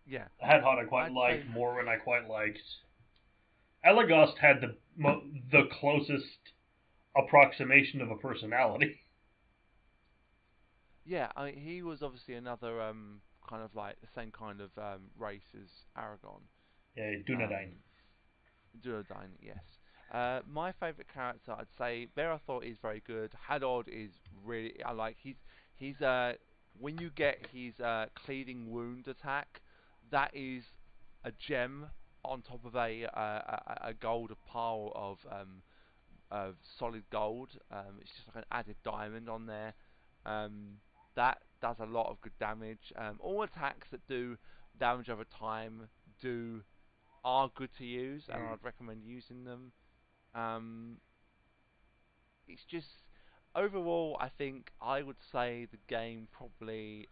Yeah, Hadhod I quite I'd say liked. Morwen I quite liked. Elagast had the closest approximation of a personality. yeah. He was obviously another kind of like the same kind of race as Aragon. Yeah, Dunedain. Um, Duodyne, yes. My favourite character, I'd say Barathor is very good. Hadod is really I like. He's when you get his cleaving wound attack, that is a gem on top of a gold pile of solid gold. It's just like an added diamond on there. Um, that does a lot of good damage. All attacks that do damage over time do are good to use, and I'd recommend using them. Um, it's just overall, I think I would say the game probably.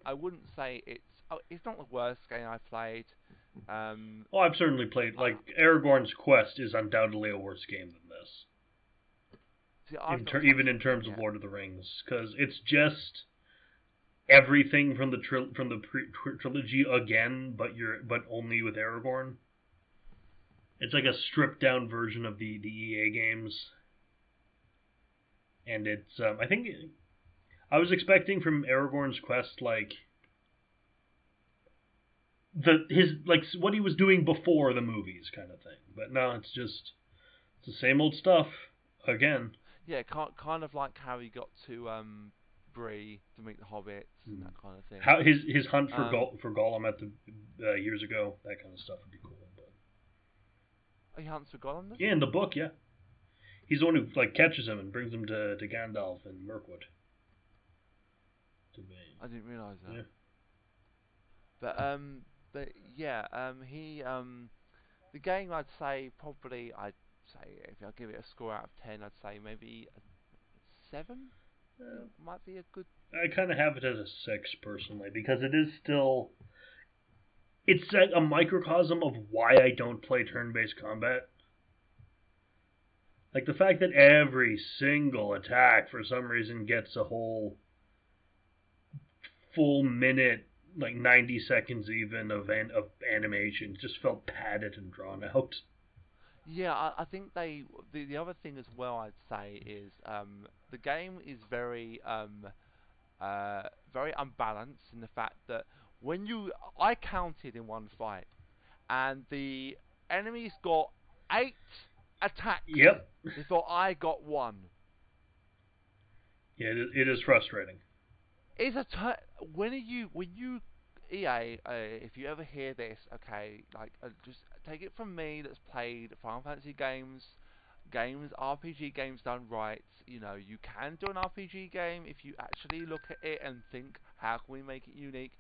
I wouldn't say it's not the worst game I played. Oh, I've certainly played. I, Like Aragorn's Quest is undoubtedly a worse game than this, see, I've not even touched in that game terms of yet. Lord of the Rings, because it's just everything from the trilogy again, but only with Aragorn. It's like a stripped down version of the EA games, and it's I think I was expecting from Aragorn's Quest like his like what he was doing before the movies kind of thing, but no, it's the same old stuff again. Yeah, kind of like how he got to Bree to meet the hobbits and that kind of thing. How his hunt Um, for Gollum at the years ago, that kind of stuff would be cool. But he hunts for Gollum, does yeah, he? in the book, yeah, he's the one who like catches him and brings him to Gandalf and Mirkwood. To be I didn't realise that. yeah. But yeah, the game I'd say probably if I give it a score out of 10, I'd say maybe a 7. I think might be a good. I kind of have it as a 6 personally because it is still it's like a microcosm of why I don't play turn-based combat. Like the fact that every single attack for some reason gets a whole full minute, like 90 seconds even of animation just felt padded and drawn out. Yeah, I think the other thing as well I'd say is the game is very unbalanced in the fact that when I counted in one fight and the enemies got 8 attacks Yep. before I got 1. Yeah, it is frustrating. Is a when you EA, if you ever hear this, okay, like just take it from me that's played Final Fantasy games. RPG games done right, you know, you can do an RPG game if you actually look at it and think, how can we make it unique?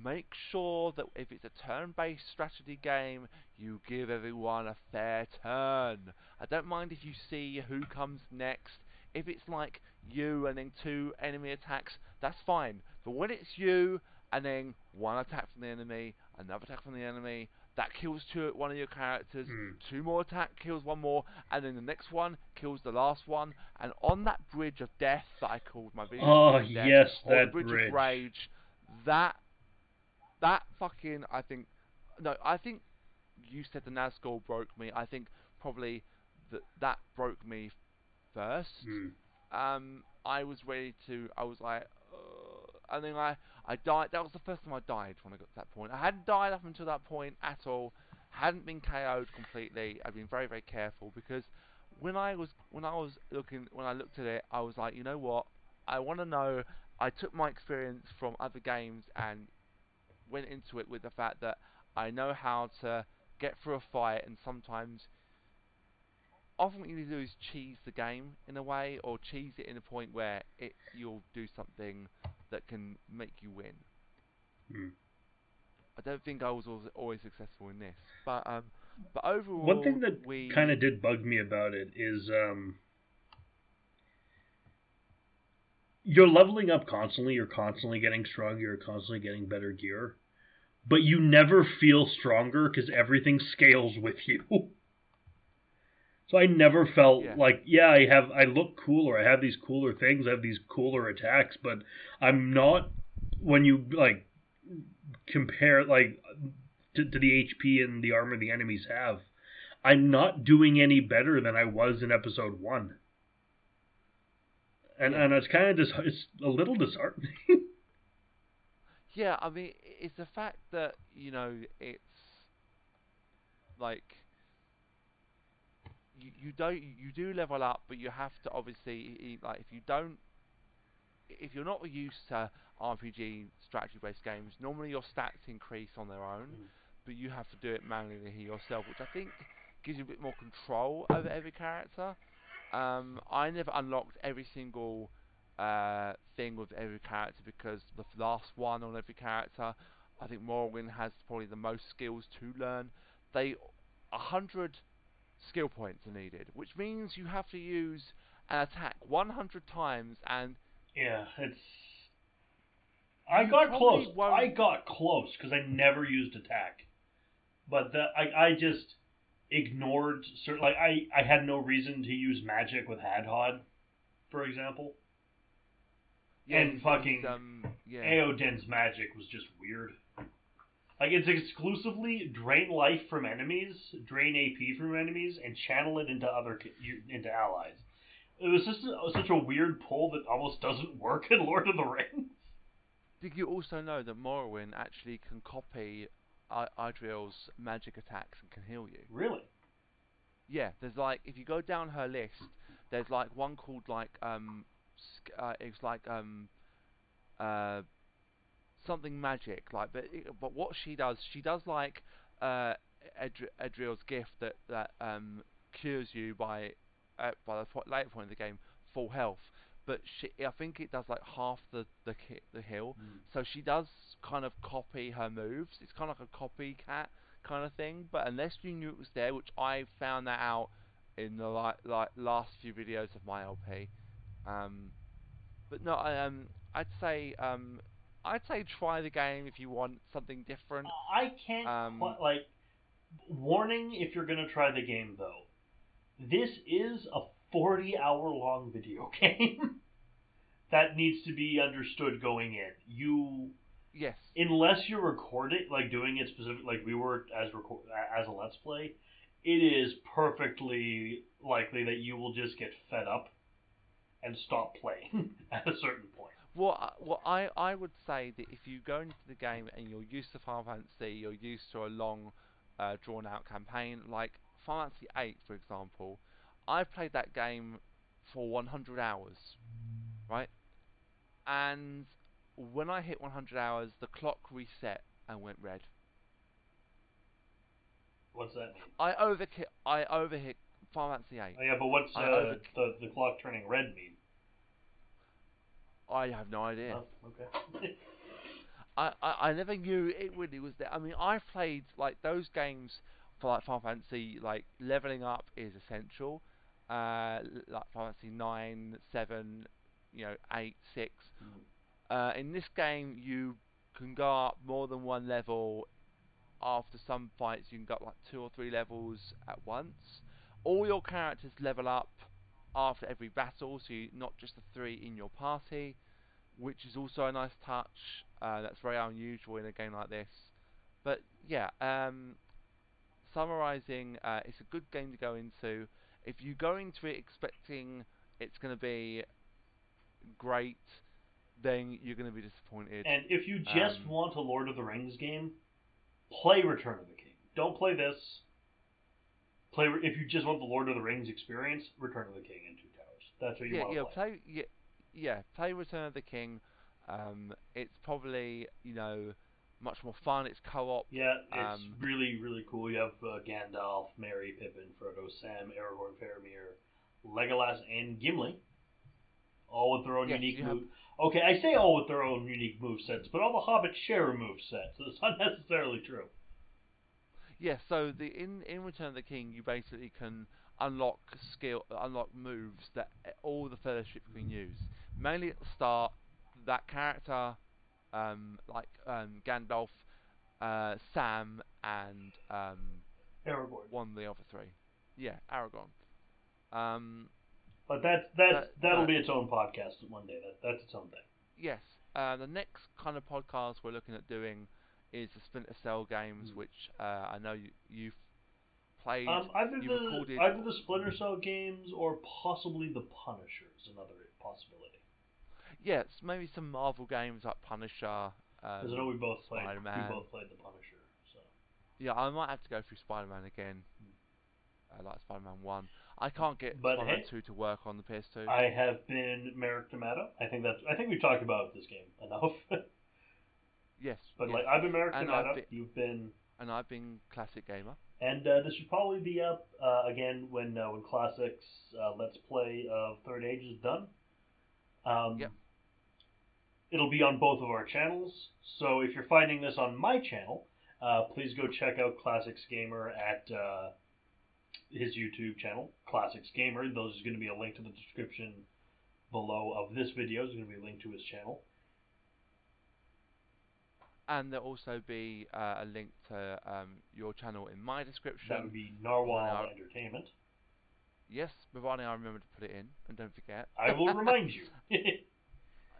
Make sure that if it's a turn-based strategy game, you give everyone a fair turn. I don't mind if you see who comes next. If it's like you and then 2 enemy attacks, that's fine. But when it's you and then 1 attack from the enemy, another attack from the enemy, that kills 1 of your characters, 2 more attack kills 1 more, and then the next one kills the last one. And on that bridge of death that I called my video, Oh, death, yes, or that the bridge bridge. of rage, that fucking, I think you said the Nazgul broke me. I think probably that broke me first. I was ready to, I was like, and then I died. That was the first time I died when I got to that point. I hadn't died up until that point at all. Hadn't been KO'd completely. I've been very, very careful because when I looked at it, I was like, you know what? I want to know. I took my experience from other games and went into it with the fact that I know how to get through a fight, and sometimes often what you do is cheese the game in a way, or cheese it in a point where you'll do something that can make you win. I don't think I was always successful in this, but overall, one thing that kind of did bug me about it is you're leveling up constantly. You're constantly getting stronger. You're constantly getting better gear, but you never feel stronger because everything scales with you. So I never felt like, I look cooler, I have these cooler things, I have these cooler attacks, but I'm not, when you like compare like to the HP and the armor the enemies have, I'm not doing any better than I was in episode 1. And it's kind of just, it's a little disheartening. Yeah, I mean, it's the fact that, you know, it's like you do level up, but you have to obviously, like, if you're not used to RPG strategy-based games, normally your stats increase on their own, but you have to do it manually yourself, which I think gives you a bit more control over every character. I never unlocked every single thing with every character because the last one on every character, I think Morrowind has probably the most skills to learn. 100 skill points are needed, which means you have to use an attack 100 times, and I got close because I never used attack, but I just ignored certain, like I had no reason to use magic with Hadhod, for example. And fucking Aodin's magic was just weird. Like, it's exclusively drain life from enemies, drain AP from enemies, and channel it into allies. It was just such a weird pull that almost doesn't work in Lord of the Rings. Did you also know that Morrowind actually can copy Adriel's magic attacks and can heal you? Really? Yeah, there's like, if you go down her list, there's like one called like it's like something magic, like, but what she does like Adriel's gift that cures you by the later point of the game full health, but I think it does like half the heal. So she does kind of copy her moves. It's kind of like a copycat kind of thing, but unless you knew it was there, which I found that out in the last few videos of my LP. But no, I'd say try the game if you want something different. I can't warning if you're gonna try the game though. This is a 40-hour-long video game that needs to be understood going in. Unless you're recording, like doing it specific, like we were as a Let's Play, it is perfectly likely that you will just get fed up and stop playing at a certain point. Well, I would say that if you go into the game and you're used to Final Fantasy, you're used to a long, drawn-out campaign, like Final Fantasy VIII, for example, I played that game for 100 hours, right? And when I hit 100 hours, the clock reset and went red. What's that mean? I overhit Final Fantasy VIII. Oh yeah, but what's the clock turning red mean? I have no idea. Oh, okay. I never knew it really was there. I mean, I've played like those games for like Final Fantasy, like leveling up is essential. Like Final Fantasy 9, 7, 8, 6. In this game, you can go up more than one level. After some fights, you can go up like 2 or 3 levels at once. All your characters level up after every battle, so not just the 3 in your party, which is also a nice touch. That's very unusual in a game like this. But yeah, summarising, it's a good game to go into. If you go into it expecting it's going to be great, then you're going to be disappointed. And if you just want a Lord of the Rings game, play Return of the King. Don't play this. If you just want the Lord of the Rings experience, Return of the King and Two Towers. That's what you want to play. Play Return of the King. It's probably much more fun. It's co-op. Yeah, it's really, really cool. You have Gandalf, Merry, Pippin, Frodo, Sam, Aragorn, Faramir, Legolas, and Gimli, all with their own unique move. Okay, I say all with their own unique move sets, but all the Hobbits share a move set, so it's not necessarily true. Yes, so in Return of the King, you basically can unlock moves that all the Fellowship can use. Mainly at the start, that character, like Gandalf, Sam, and Aragorn. one of the other 3. Yeah, Aragorn. But that'll be its own podcast one day. That's its own thing. Yes. The next kind of podcast we're looking at doing is the Splinter Cell games, which I know you've played. Either the Splinter Cell games or possibly the Punisher is another possibility. Yes, maybe some Marvel games like Punisher. Because I know we both played Spider-Man. We both played the Punisher. So yeah, I might have to go through Spider-Man again. Like Spider-Man 1. I can't get Spider-Man 2 to work on the PS2. I have been Merrick D'Amato. I think we've talked about this game enough. Yes. But like I've been Merrick D'Amato. You've been. And I've been Classic Gamer. And this should probably be up again when Classix Let's Play of Third Age is done. Yep. It'll be on both of our channels. So if you're finding this on my channel, please go check out Classix Gamer at his YouTube channel, Classix Gamer. There's going to be a link to the description below of this video. There's going to be a link to his channel. And there'll also be a link to your channel in my description. That would be Narwhal Entertainment. Yes, providing I remember to put it in, and don't forget. I will remind you.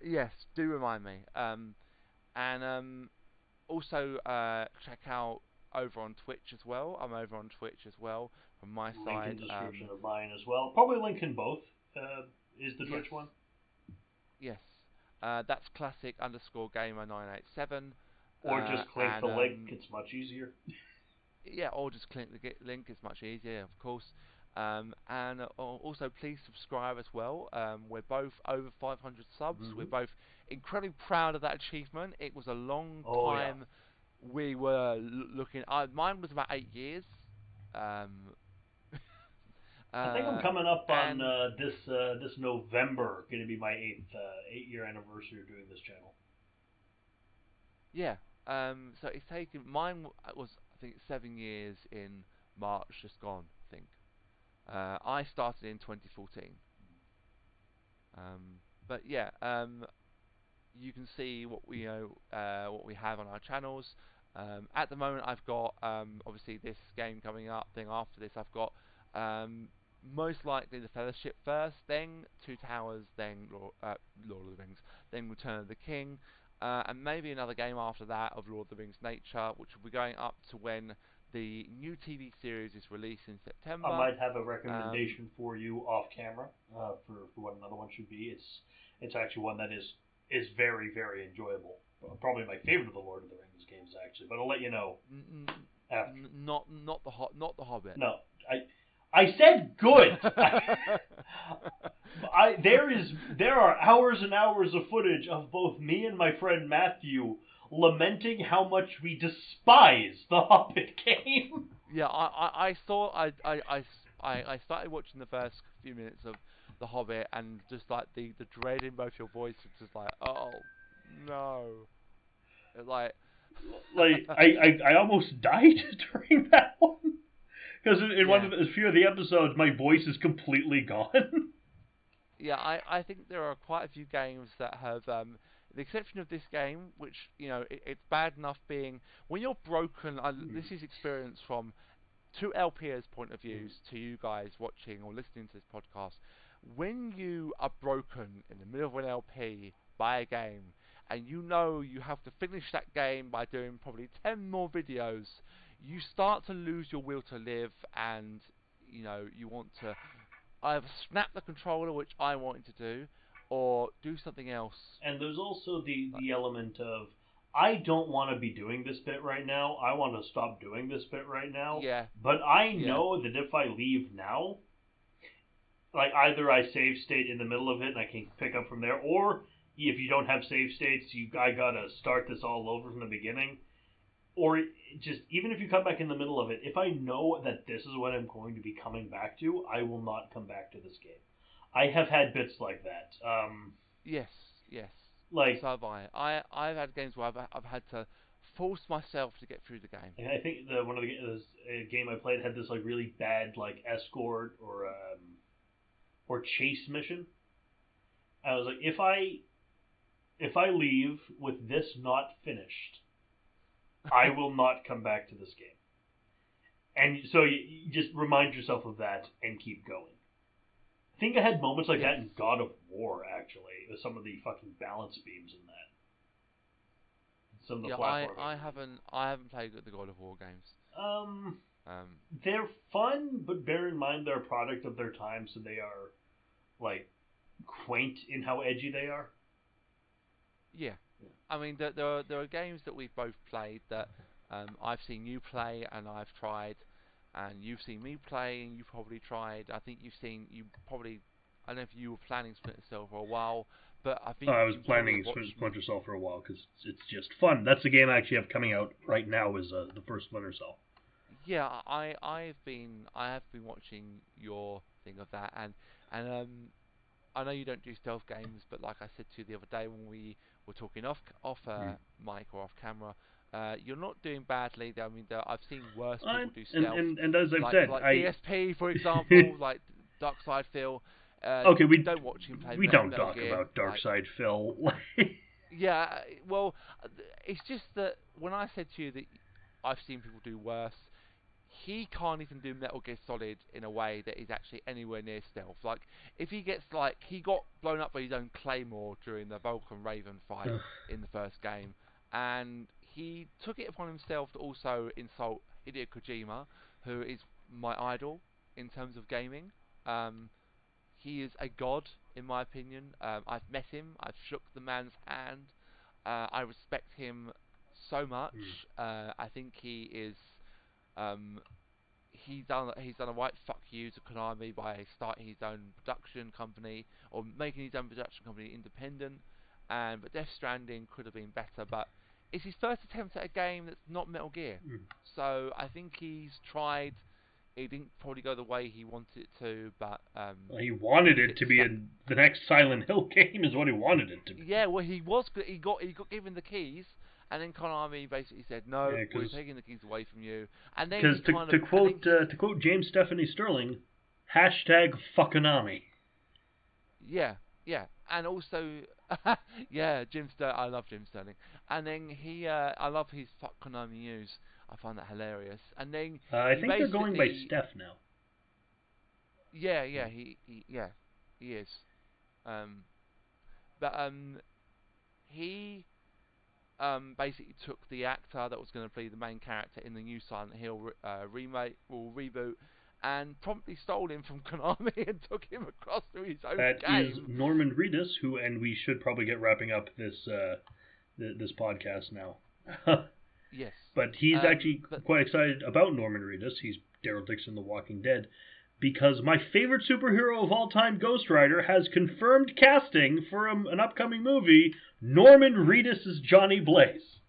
Yes, do remind me. Also check out over on Twitch as well. I'm over on Twitch as well from my side. Link in the description of mine as well. Probably link in both. Is the Twitch one? Yes. That's classic_gamer987. Or just click the link. It's much easier. Yeah, or just click the link. It's much easier, of course. And also, please subscribe as well. We're both over 500 subs. We're both incredibly proud of that achievement. It was a long time. Yeah. We were looking. Mine was about 8 years. I think I'm coming up on this November. Going to be my 8-year anniversary of doing this channel. Yeah. So it's taken. Mine was I think 7 years in March just gone. I think. I started in 2014. But yeah, you can see what we have on our channels. At the moment, I've got obviously this game coming up. Then after this, I've got most likely the Fellowship first, then Two Towers, then Lord of the Rings, then Return of the King, and maybe another game after that of Lord of the Rings Nature, which will be going up to when the new TV series is released in September. I might have a recommendation for you off camera for what another one should be. It's actually one that is very, very enjoyable. Probably my favorite of the Lord of the Rings games, actually. But I'll let you know. After. Not the Hobbit. No, I said good. There are hours and hours of footage of both me and my friend Matthew lamenting how much we despise the Hobbit game. Yeah, I saw. I I started watching the first few minutes of The Hobbit, and just like the dread in both your voice was just like, oh no, like I almost died during that one because in one of a few of the episodes, my voice is completely gone. Yeah, I think there are quite a few games that have, the exception of this game, which, it's bad enough being, when you're broken, this is experience from two LPers' point of views to you guys watching or listening to this podcast. When you are broken in the middle of an LP by a game, and you know you have to finish that game by doing probably 10 more videos, you start to lose your will to live, and, you want to either snap the controller, which I wanted to do, or do something else. And there's also the element of, I don't want to be doing this bit right now. I want to stop doing this bit right now. Yeah. But I know that if I leave now, like either I save state in the middle of it and I can pick up from there, or if you don't have save states, I gotta start this all over from the beginning. Or just, even if you come back in the middle of it, if I know that this is what I'm going to be coming back to, I will not come back to this game. I have had bits like that. Yes. Like, so have I. I've had games where I've had to force myself to get through the game. I think one of the game I played had this like really bad like escort or chase mission. I was like, if I leave with this not finished, I will not come back to this game. And so you just remind yourself of that and keep going. I think I had moments like that in God of War, actually, with some of the fucking balance beams in that. Some of the platforming. I haven't played the God of War games. They're fun, but bear in mind they're a product of their time, so they are like quaint in how edgy they are. Yeah. I mean, there are games that we've both played that I've seen you play and I've tried, and you've seen me play and you've probably tried. I think I don't know if you were planning Splinter Cell for a while, but I think I was planning Splinter Cell for a while because it's just fun. That's the game I actually have coming out right now is the first Splinter Cell. Yeah, I have been watching your thing of that, and I know you don't do stealth games, but like I said to you the other day when we were talking off mic or off camera, you're not doing badly. I mean, I've seen worse people do stealth. And as I've said, like DSP, for example, like Darkside Phil. Okay, we don't watch him play. We don't talk about Darkside Phil. Yeah, well, it's just that when I said to you that I've seen people do worse, he can't even do Metal Gear Solid in a way that is actually anywhere near stealth. Like, if he gets, like, he got blown up by his own claymore during the Vulcan Raven fight in the first game, and he took it upon himself to also insult Hideo Kojima, who is my idol in terms of gaming. He is a god, in my opinion. I've met him, I've shook the man's hand, I respect him so much. I think he is... he's done a right fuck you to Konami by starting his own production company or making his own production company independent. But Death Stranding could have been better. But it's his first attempt at a game that's not Metal Gear. So I think he's tried. It didn't probably go the way he wanted it to, but he wanted it to be the next Silent Hill game. Is what he wanted it to be. Yeah, well, he got given the keys. And then Konami basically said, "No, we're taking the keys away from you." And then to quote James Stephanie Sterling, #fuckonami. Yeah, and also, Jim Sterling. I love Jim Sterling. And then I love his fuck Konami news. I find that hilarious. And then I think they're going by Steph now. Yeah, he is. But he. Basically took the actor that was going to play the main character in the new Silent Hill remake or reboot and promptly stole him from Konami and took him across to his own game. That is Norman Reedus, and we should probably get wrapping up this podcast now. Yes. But he's actually quite excited about Norman Reedus. He's Daryl Dixon, The Walking Dead. Because my favorite superhero of all time, Ghost Rider, has confirmed casting for an upcoming movie, Norman Reedus as Johnny Blaze.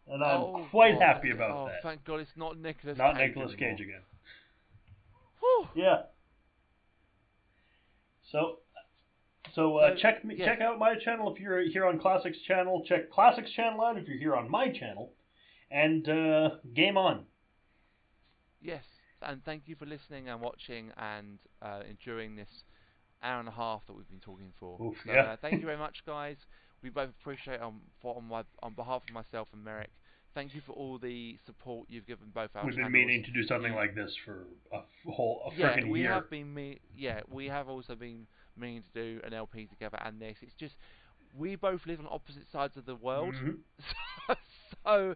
And I'm quite happy about that. Thank God it's not Nicolas Cage. Not Nicolas Cage again. Whew. Yeah. So check out my channel if you're here on Classix channel. Check Classix channel out if you're here on my channel. And game on. Yes, and thank you for listening and watching and enduring this hour and a half that we've been talking for. Oof, So, yeah. thank you very much, guys. We both appreciate on behalf of myself and Merrick. Thank you for all the support you've given both our We've channels. been meaning to do something like this for a freaking we year. have been we have also been meaning to do an LP together, and this. It's just we both live on opposite sides of the world, so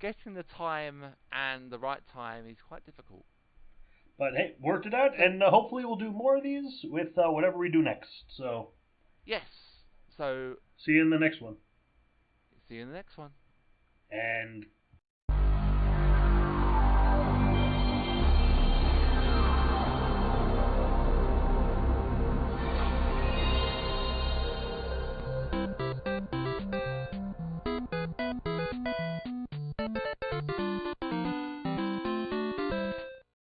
getting the time and the right time is quite difficult. But hey, worked it out, and hopefully we'll do more of these with whatever we do next. So yes, so see you in the next one. See you in the next one. And